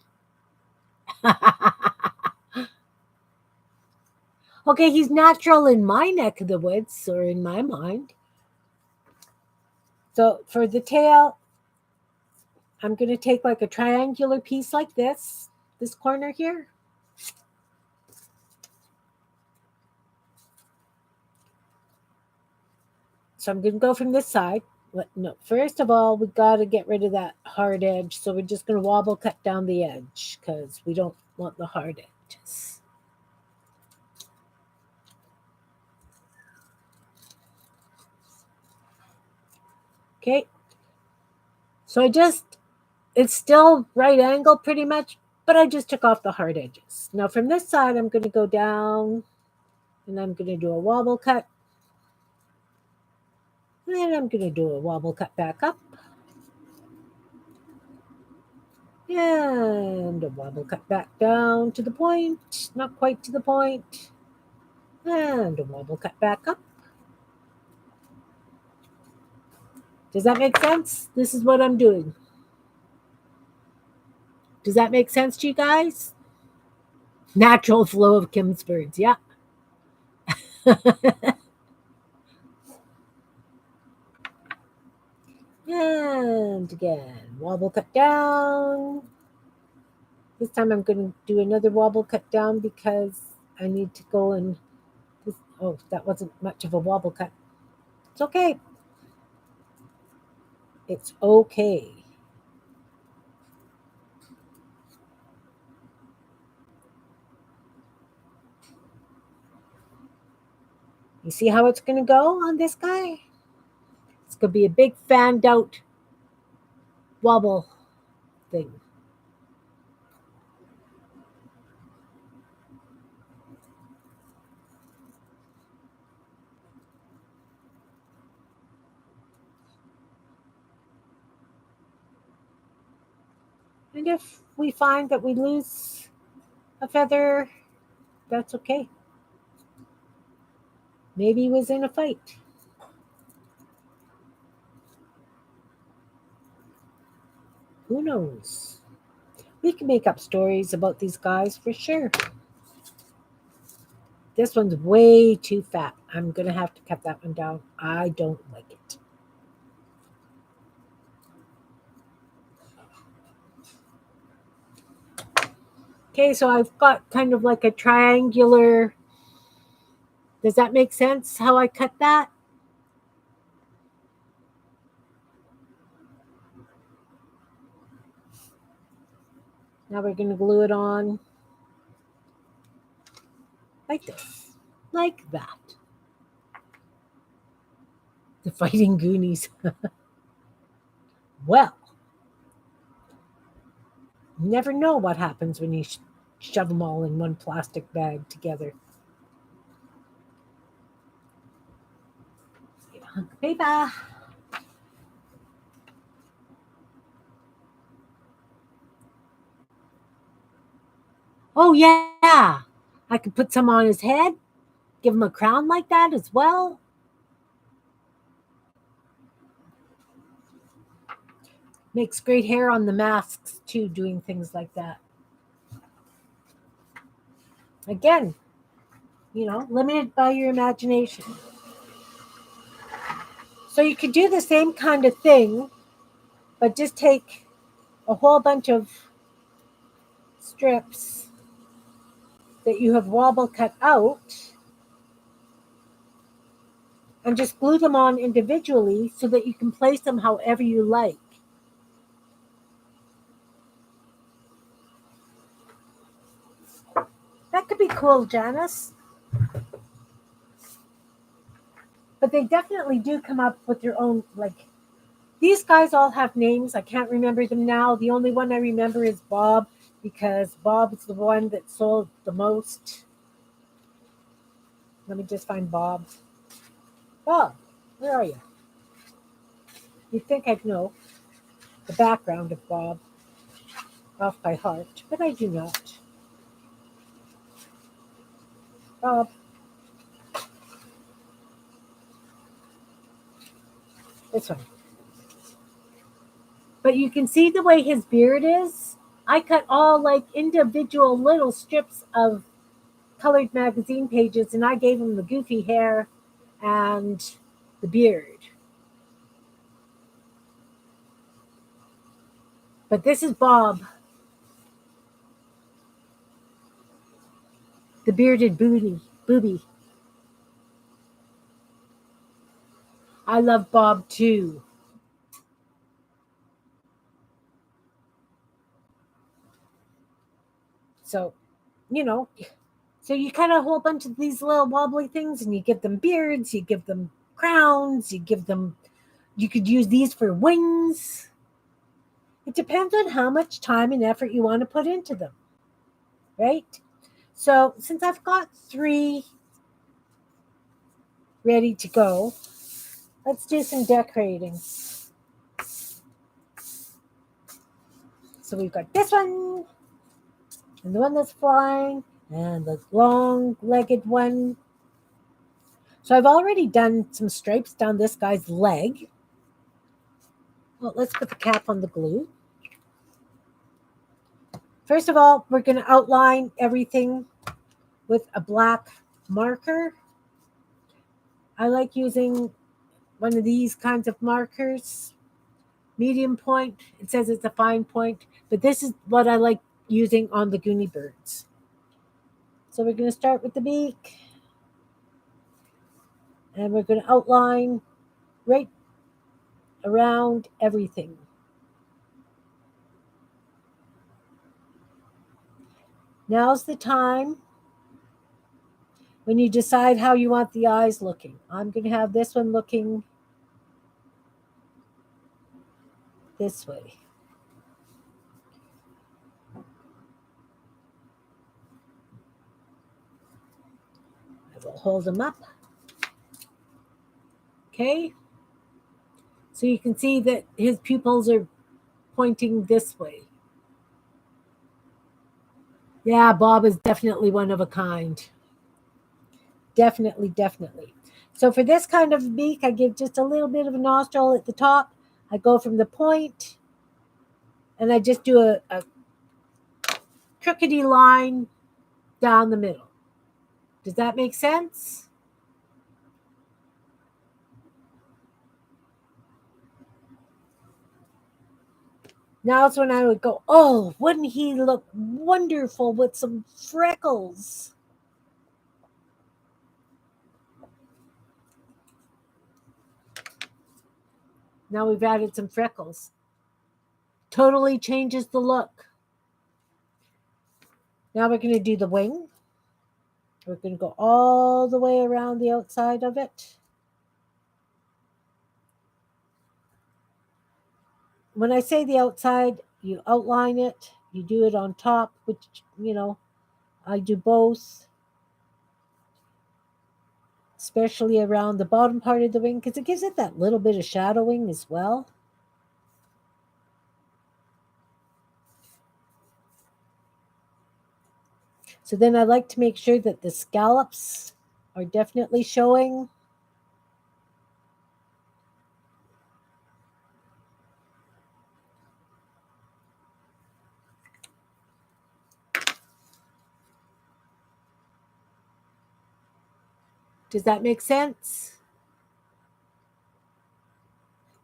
Okay, he's natural in my neck of the woods, or in my mind. So for the tail, I'm going to take like a triangular piece like this corner here. So I'm going to go from this side. No, first of all, we got to get rid of that hard edge. So we're just going to wobble cut down the edge because we don't want the hard edges. Okay. So it's still right angle pretty much, but I just took off the hard edges. Now from this side, I'm going to go down and I'm going to do a wobble cut. And I'm going to do a wobble cut back up. And a wobble cut back down to the point, not quite to the point. And a wobble cut back up. Does that make sense? This is what I'm doing. Does that make sense to you guys? Natural flow of Kim's birds, yeah. And again, wobble cut down. This time I'm going to do another wobble cut down because I need to go and... Oh, that wasn't much of a wobble cut. It's okay. It's okay. You see how it's going to go on this guy? It's going to be a big fanned out wobble thing. And if we find that we lose a feather, that's okay. Maybe he was in a fight. Who knows? We can make up stories about these guys for sure. This one's way too fat. I'm going to have to cut that one down. I don't like it. Okay, so I've got kind of like a triangular... Does that make sense how I cut that? Now we're going to glue it on like this, like that. The Fighting Goonies. Well, you never know what happens when you shove them all in one plastic bag together. Paper. Oh, yeah. I could put some on his head, give him a crown like that as well. Makes great hair on the masks, too, doing things like that. Again, limited by your imagination. So you could do the same kind of thing, but just take a whole bunch of strips that you have wobble cut out and just glue them on individually so that you can place them however you like. That could be cool, Janice. But they definitely do come up with their own, like, these guys all have names. I can't remember them now. The only one I remember is Bob, because Bob is the one that sold the most. Let me just find Bob. Bob, where are you? You'd think I'd know the background of Bob off by heart, but I do not. Bob. This one. But you can see the way his beard is. I cut all like individual little strips of colored magazine pages, and I gave him the goofy hair and the beard. But this is Bob, the bearded booby. I love Bob too. So, you know, so you cut a whole bunch of these little wobbly things and you give them beards, you give them crowns, you could use these for wings. It depends on how much time and effort you want to put into them, right? So, since I've got 3 ready to go, let's do some decorating. So we've got this one, and the one that's flying, and the long-legged one. So I've already done some stripes down this guy's leg. Well, let's put the cap on the glue. First of all, we're going to outline everything with a black marker. I like using one of these kinds of markers. Medium point. It says it's a fine point, but this is what I like using on the Goonie birds. So we're going to start with the beak, and we're going to outline right around everything. Now's the time when you decide how you want the eyes looking. I'm going to have this one looking this way. I will hold them up. Okay. So you can see that his pupils are pointing this way. Yeah, Bob is definitely one of a kind. Definitely. So for this kind of beak, I give just a little bit of a nostril at the top. I go from the point, and I just do a crookedy line down the middle. Does that make sense? Now it's when I would go, oh, wouldn't he look wonderful with some freckles? Now we've added some freckles. Totally changes the look. Now we're going to do the wing. We're going to go all the way around the outside of it. When I say the outside, you outline it, you do it on top, which, I do both, especially around the bottom part of the wing, because it gives it that little bit of shadowing as well. So then I like to make sure that the scallops are definitely showing. Does that make sense?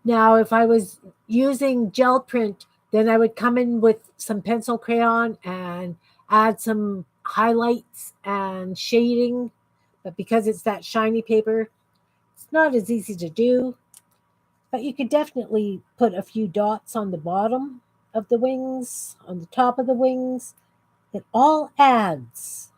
Now, if I was using gel print, then I would come in with some pencil crayon and add some highlights and shading. But because it's that shiny paper, it's not as easy to do. But you could definitely put a few dots on the bottom of the wings, on the top of the wings. It all adds.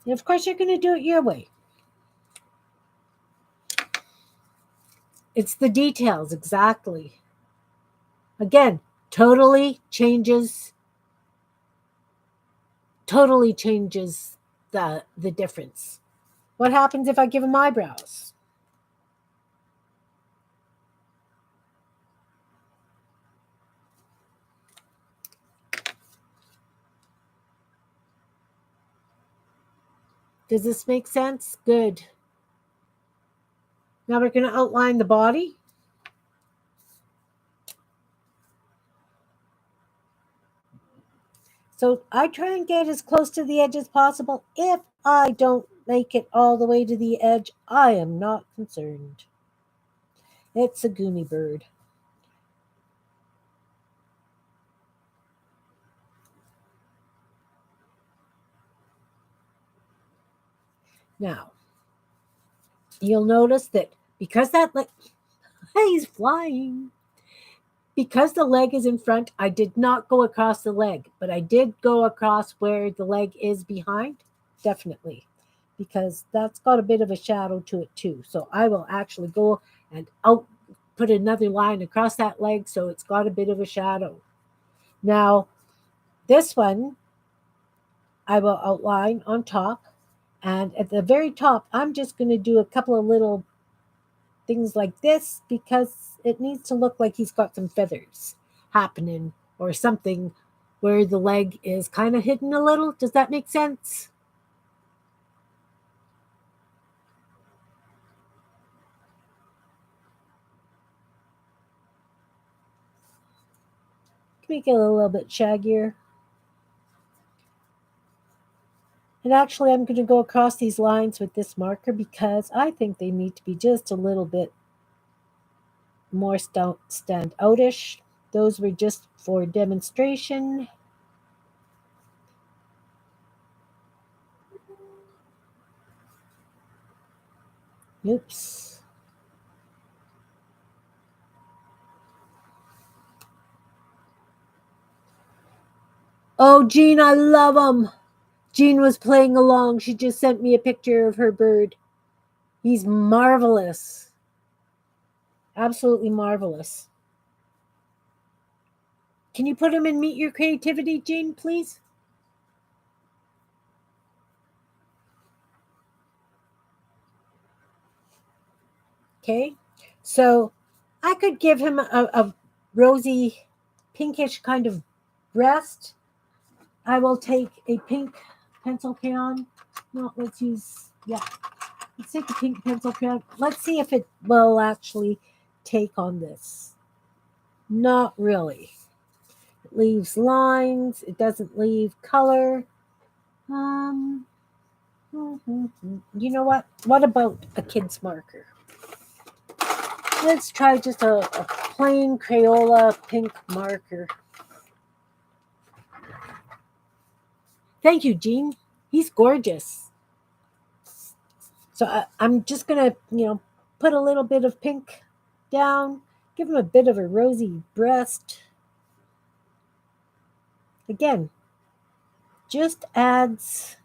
And of course, you're going to do it your way. It's the details, exactly. Again, totally changes the difference. What happens if I give him eyebrows? Does this make sense? Good. Now we're going to outline the body. So I try and get as close to the edge as possible. If I don't make it all the way to the edge, I am not concerned. It's a Goomy bird. Now, you'll notice that because he's flying. Because the leg is in front, I did not go across the leg, but I did go across where the leg is behind, definitely, because that's got a bit of a shadow to it too. So I will actually go and put another line across that leg so it's got a bit of a shadow. Now, this one, I will outline on top, and at the very top, I'm just going to do a couple of little things like this because it needs to look like he's got some feathers happening or something where the leg is kind of hidden a little. Does that make sense? Make it a little bit shaggier. And actually, I'm going to go across these lines with this marker because I think they need to be just a little bit more stand outish. Those were just for demonstration. Oops. Oh, Jean, I love him. Jean was playing along. She just sent me a picture of her bird. He's marvelous. Absolutely marvelous. Can you put him in Meet Your Creativity, Jean, please? Okay. So I could give him a rosy, pinkish kind of breast. I will take a pink pencil crayon. No, let's use, let's take a pink pencil crayon. Let's see if it will actually take on this. Not really. It leaves lines. It doesn't leave color. You know what? What about a kid's marker? Let's try just a plain Crayola pink marker. Thank you, Jean. He's gorgeous. So I'm just going to, put a little bit of pink down, give him a bit of a rosy breast. Again, just adds.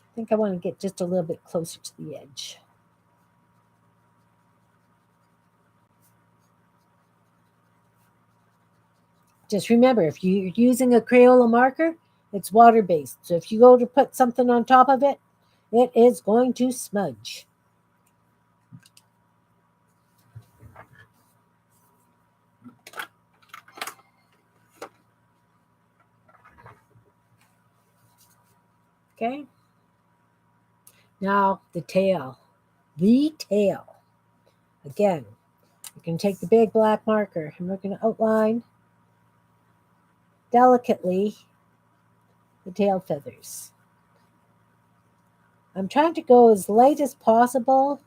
I think I want to get just a little bit closer to the edge. Just remember, if you're using a Crayola marker, it's water-based. So if you go to put something on top of it, it is going to smudge. Okay. Now the tail. The tail. Again, you can take the big black marker and we're going to outline delicately the tail feathers. I'm trying to go as light as possible.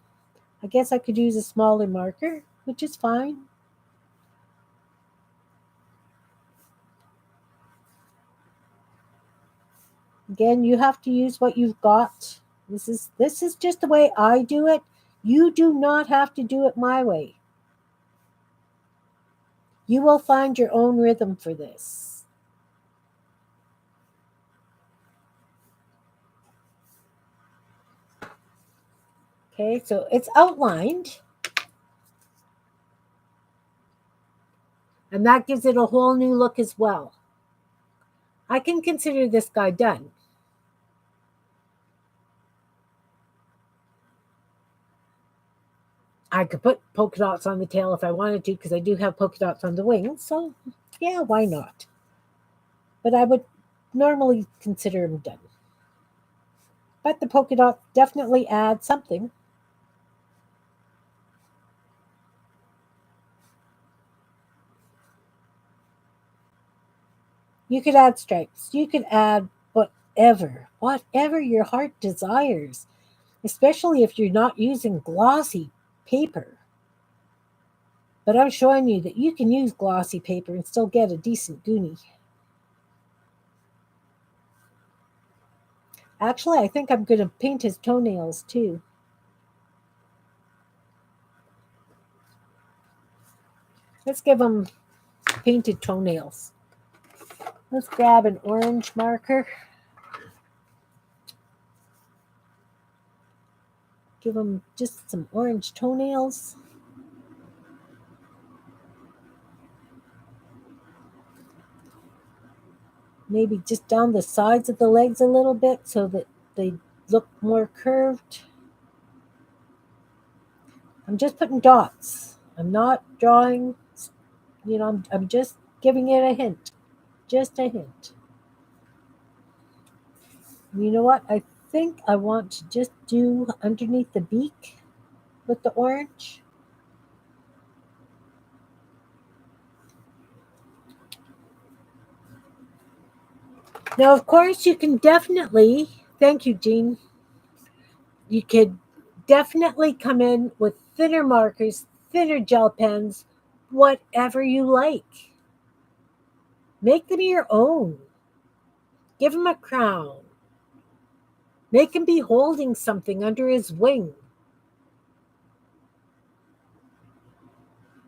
I guess I could use a smaller marker, which is fine. Again, you have to use what you've got. This is just the way I do it. You do not have to do it my way. You will find your own rhythm for this. Okay, so it's outlined. And that gives it a whole new look as well. I can consider this guy done. I could put polka dots on the tail if I wanted to, because I do have polka dots on the wings. So, yeah, why not? But I would normally consider them done. But the polka dot definitely adds something. You could add stripes. You could add whatever your heart desires, especially if you're not using glossy paper. But I'm showing you that you can use glossy paper and still get a decent goonie. Actually, I think I'm going to paint his toenails too. Let's give him painted toenails. Let's grab an orange marker. Give him just some orange toenails. Maybe just down the sides of the legs a little bit so that they look more curved. I'm just putting dots. I'm not drawing, I'm just giving it a hint. Just a hint. You know what? I think I want to just do underneath the beak with the orange. Now, of course, you can definitely, thank you, Jean. You could definitely come in with thinner markers, thinner gel pens, whatever you like. Make them your own. Give him a crown. Make him be holding something under his wing.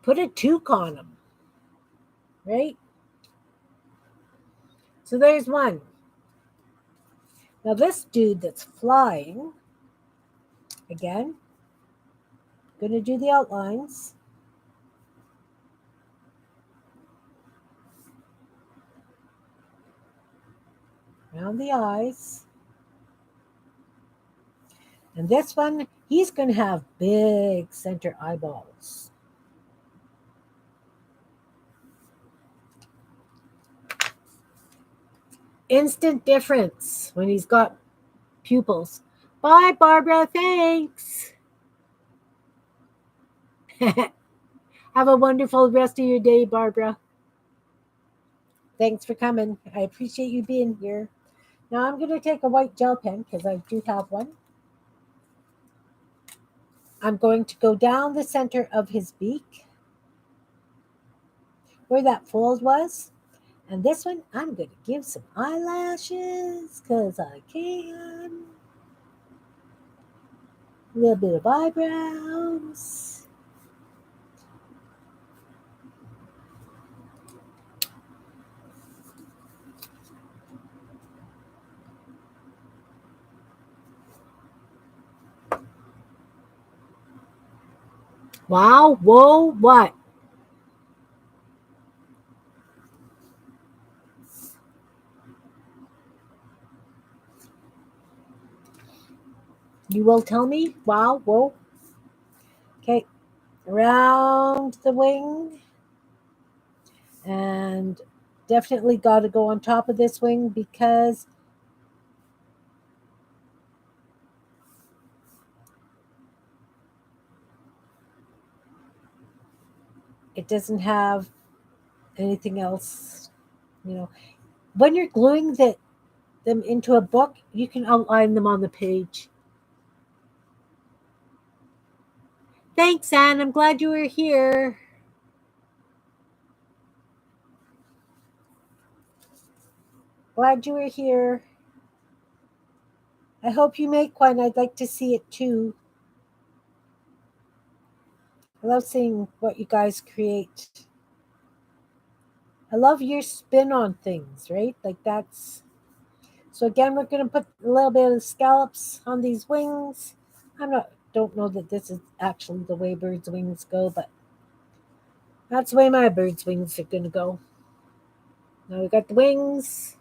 Put a toque on him. Right? So there's one. Now this dude that's flying, again, going to do the outlines. Around the eyes. And this one, he's going to have big center eyeballs. Instant difference when he's got pupils. Bye, Barbara. Thanks. Have a wonderful rest of your day, Barbara. Thanks for coming. I appreciate you being here. Now I'm going to take a white gel pen because I do have one. I'm going to go down the center of his beak where that fold was. And this one, I'm going to give some eyelashes because I can. A little bit of eyebrows. Wow, whoa, what? You will tell me? Wow, whoa. Okay, around the wing. And definitely got to go on top of this wing because it doesn't have anything else. When you're gluing them into a book, you can outline them on the page. Thanks, Anne. I'm glad you were here. Glad you were here. I hope you make one. I'd like to see it too. I love seeing what you guys create. I love your spin on things, right? Like that's. So again, we're going to put a little bit of scallops on these wings. Don't know that this is actually the way birds' wings go, but that's the way my bird's wings are going to go. Now we got the wings.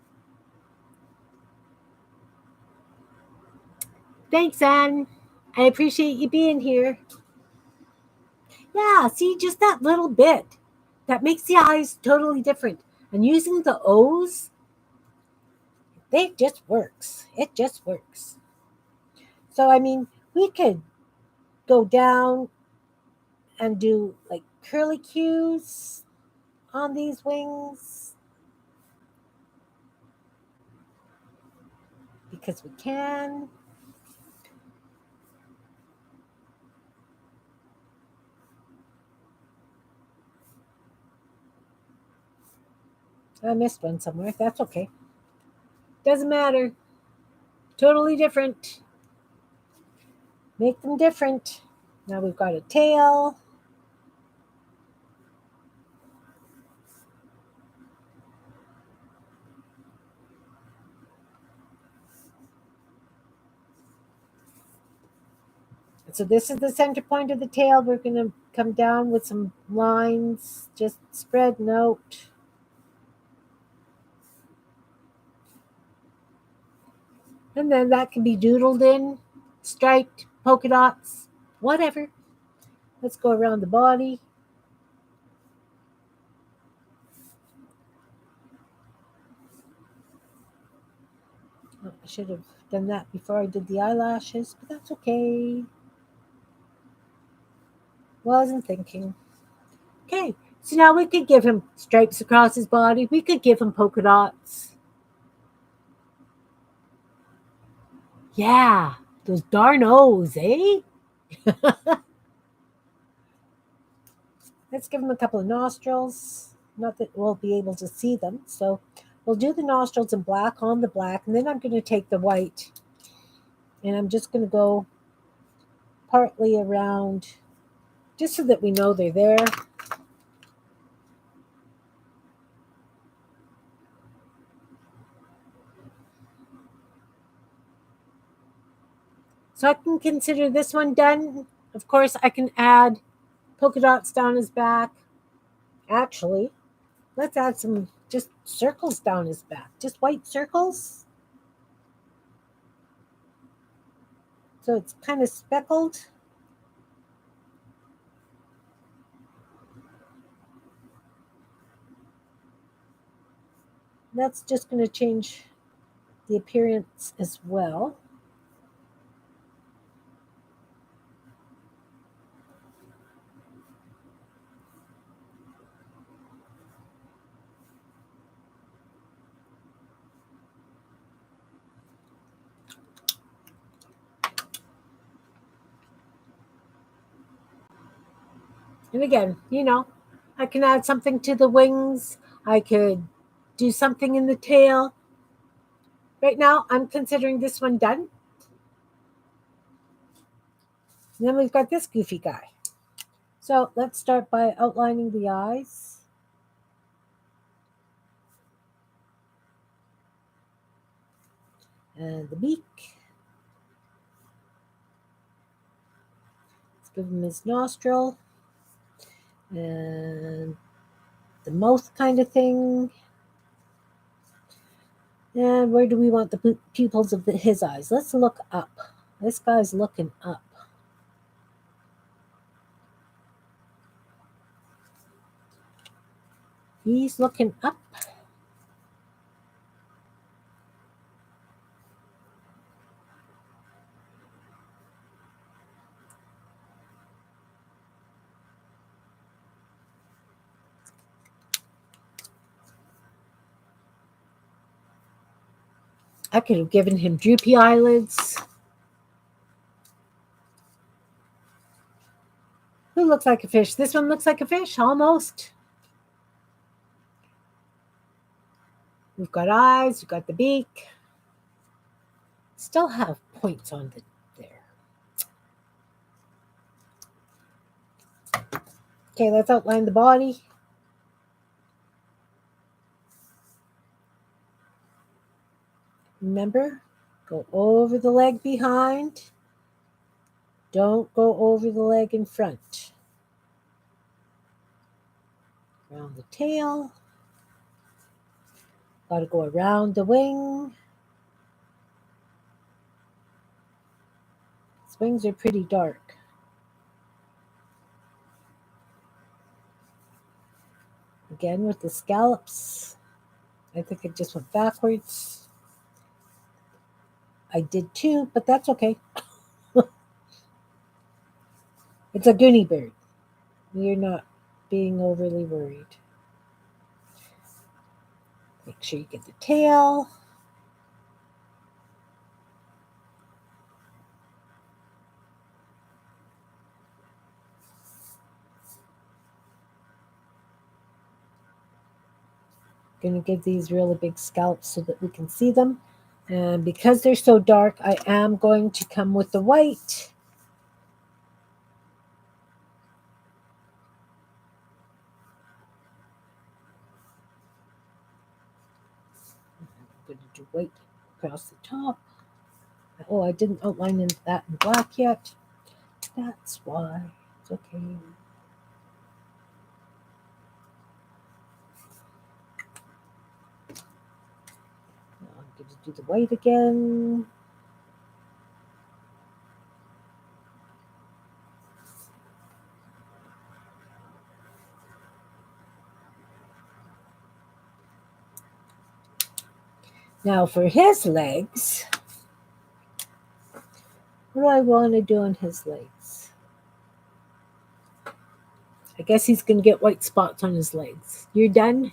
Thanks, Anne. I appreciate you being here. Yeah, see, just that little bit. That makes the eyes totally different. And using the O's, they just works. It just works. So, I mean, we could go down and do like curly cues on these wings because we can. I missed one somewhere. That's okay. Doesn't matter. Totally different. Make them different. Now we've got a tail. So this is the center point of the tail. We're going to come down with some lines, just spreading out. And then that can be doodled in, striped, polka dots, whatever. Let's go around the body. Oh, I should have done that before I did the eyelashes, but that's okay. Wasn't thinking. Okay, so now we could give him stripes across his body. We could give him polka dots. Yeah, those darn O's, eh? Let's give him a couple of nostrils. Not that we'll be able to see them. So we'll do the nostrils in black on the black. And then I'm going to take the white and I'm just going to go partly around just so that we know they're there. So I can consider this one done. Of course, I can add polka dots down his back. Actually, let's add some just circles down his back. Just white circles. So it's kind of speckled. That's just going to change the appearance as well. And again, I can add something to the wings. I could do something in the tail. Right now, I'm considering this one done. And then we've got this goofy guy. So let's start by outlining the eyes. And the beak. Let's give him his nostril. And the mouth kind of thing. And where do we want the pupils of his eyes? Let's look up. This guy's looking up. He's looking up. I could have given him droopy eyelids. Who looks like a fish? This one looks like a fish, almost. We've got eyes, we've got the beak. Still have points on there. Okay, let's outline the body. Remember, go over the leg behind. Don't go over the leg in front. Around the tail. Got to go around the wing. His wings are pretty dark. Again with the scallops. I think it just went backwards. I did too, but that's okay. It's a Goonie bird. You're not being overly worried. Make sure you get the tail. Going to give these really big scallops so that we can see them. And because they're so dark, I am going to come with the white. I'm going to do white across the top. Oh, I didn't outline that in black yet. That's why. It's okay. Now I'm going to do the white again. Now for his legs, what do I want to do on his legs? I guess he's going to get white spots on his legs. You're done?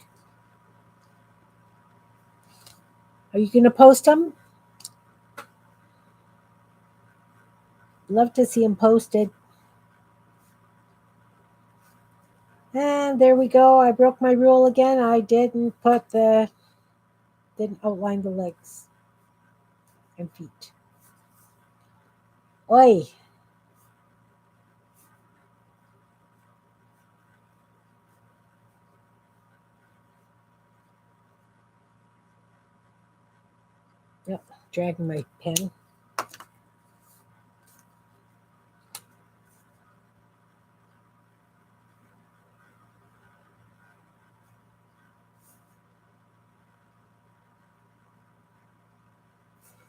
Are you going to post them? Love to see him posted. And there we go. I broke my rule again. I didn't outline the legs and feet. Oi. Yep, dragging my pen.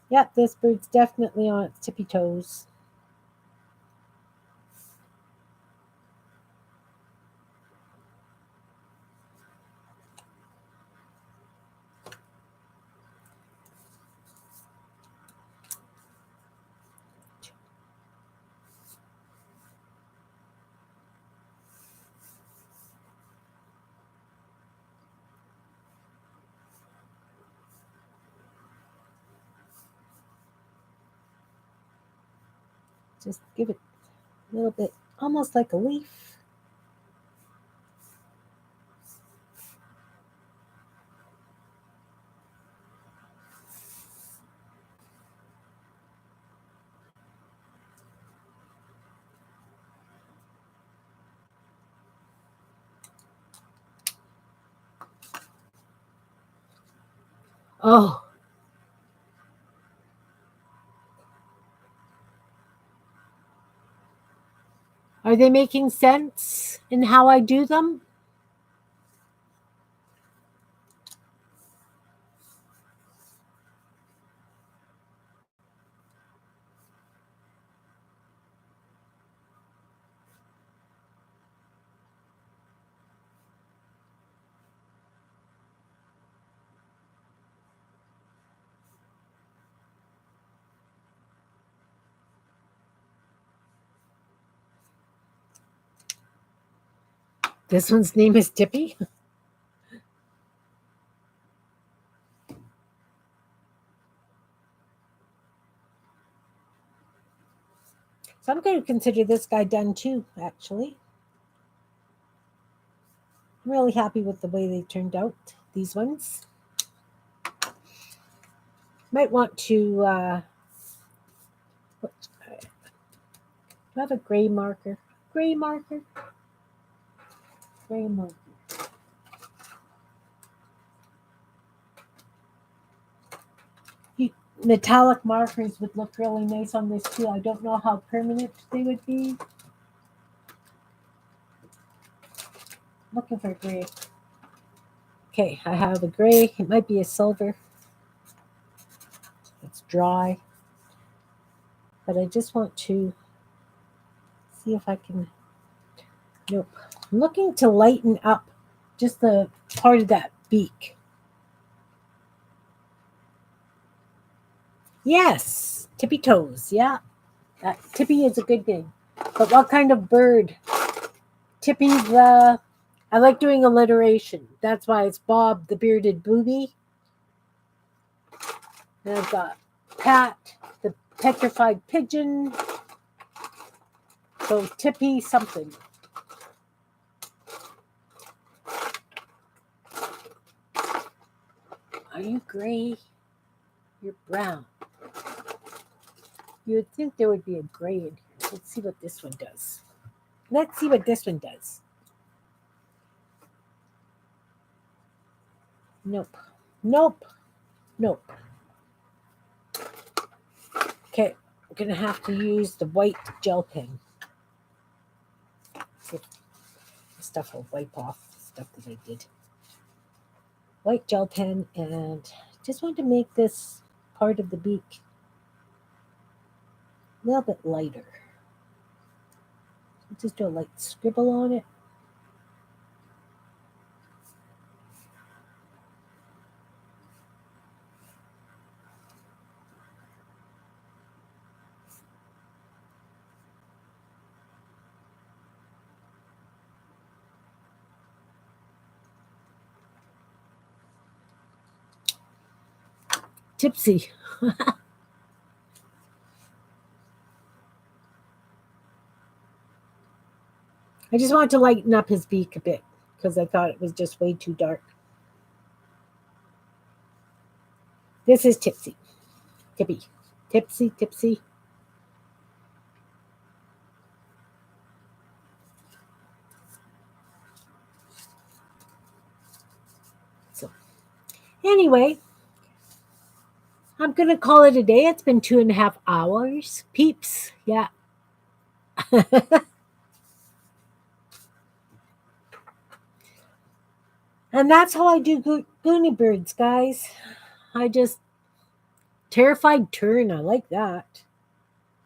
Yep, this bird's definitely on its tippy toes. Just give it a little bit, almost like a leaf. Oh, are they making sense in how I do them? This one's name is Tippy. So I'm going to consider this guy done too, actually. I'm really happy with the way they turned out, these ones. Might want to have a gray marker. Gray marker. Gray marker. Metallic markers would look really nice on this too. I don't know how permanent they would be. Looking for gray. Okay, I have a gray. It might be a silver. It's dry. But I just want to see if I can. Nope. I'm looking to lighten up just the part of that beak. Yes, tippy toes. Yeah, Tippy is a good name. But what kind of bird? Tippy the. I like doing alliteration. That's why it's Bob the bearded booby. And I've got Pat the petrified pigeon. So Tippy something. Are you gray? You're brown. You would think there would be a gray in here. Let's see what this one does. Let's see what this one does. Nope. Nope. Nope. Okay, I'm going to have to use the white gel pen. See if the stuff will wipe off stuff that I did. White gel pen, and just want to make this part of the beak a little bit lighter. Just do a light scribble on it. Tipsy. I just wanted to lighten up his beak a bit because I thought it was just way too dark. This is Tipsy. Tippy. Tipsy, Tipsy. So, anyway, I'm going to call it a day. It's been 2.5 hours. Peeps. Yeah. And that's how I do Goonie Birds, guys. I just terrified tern. I like that.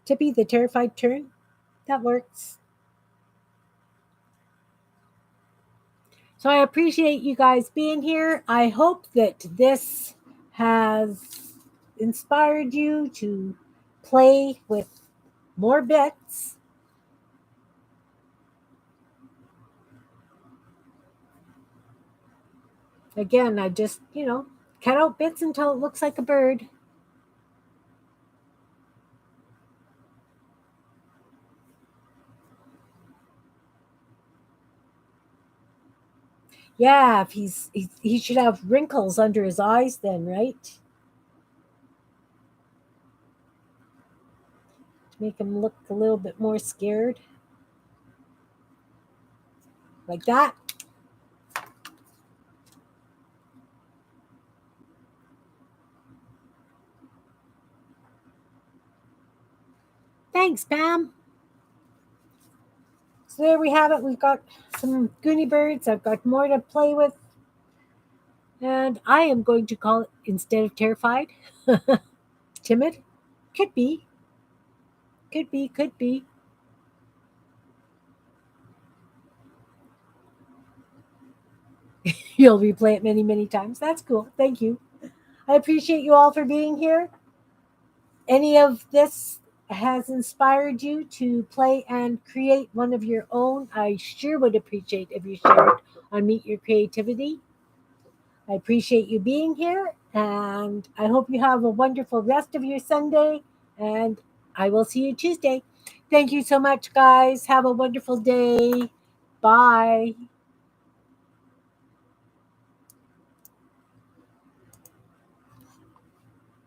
Tippy the terrified tern. That works. So I appreciate you guys being here. I hope that this has inspired you to play with more bits. Again, I just, cut out bits until it looks like a bird. Yeah, if he should have wrinkles under his eyes then, right? To make him look a little bit more scared. Like that. Thanks, Pam. So there we have it. We've got some Goonie Birds. I've got more to play with. And I am going to call it, instead of terrified, timid. Could be. Could be. Could be. You'll replay it many, many times. That's cool. Thank you. I appreciate you all for being here. Any of this has inspired you to play and create one of your own, I sure would appreciate if you shared on Meet Your Creativity. I appreciate you being here, and I hope you have a wonderful rest of your Sunday, and I will see you Tuesday. Thank you so much, guys. Have a wonderful day. Bye.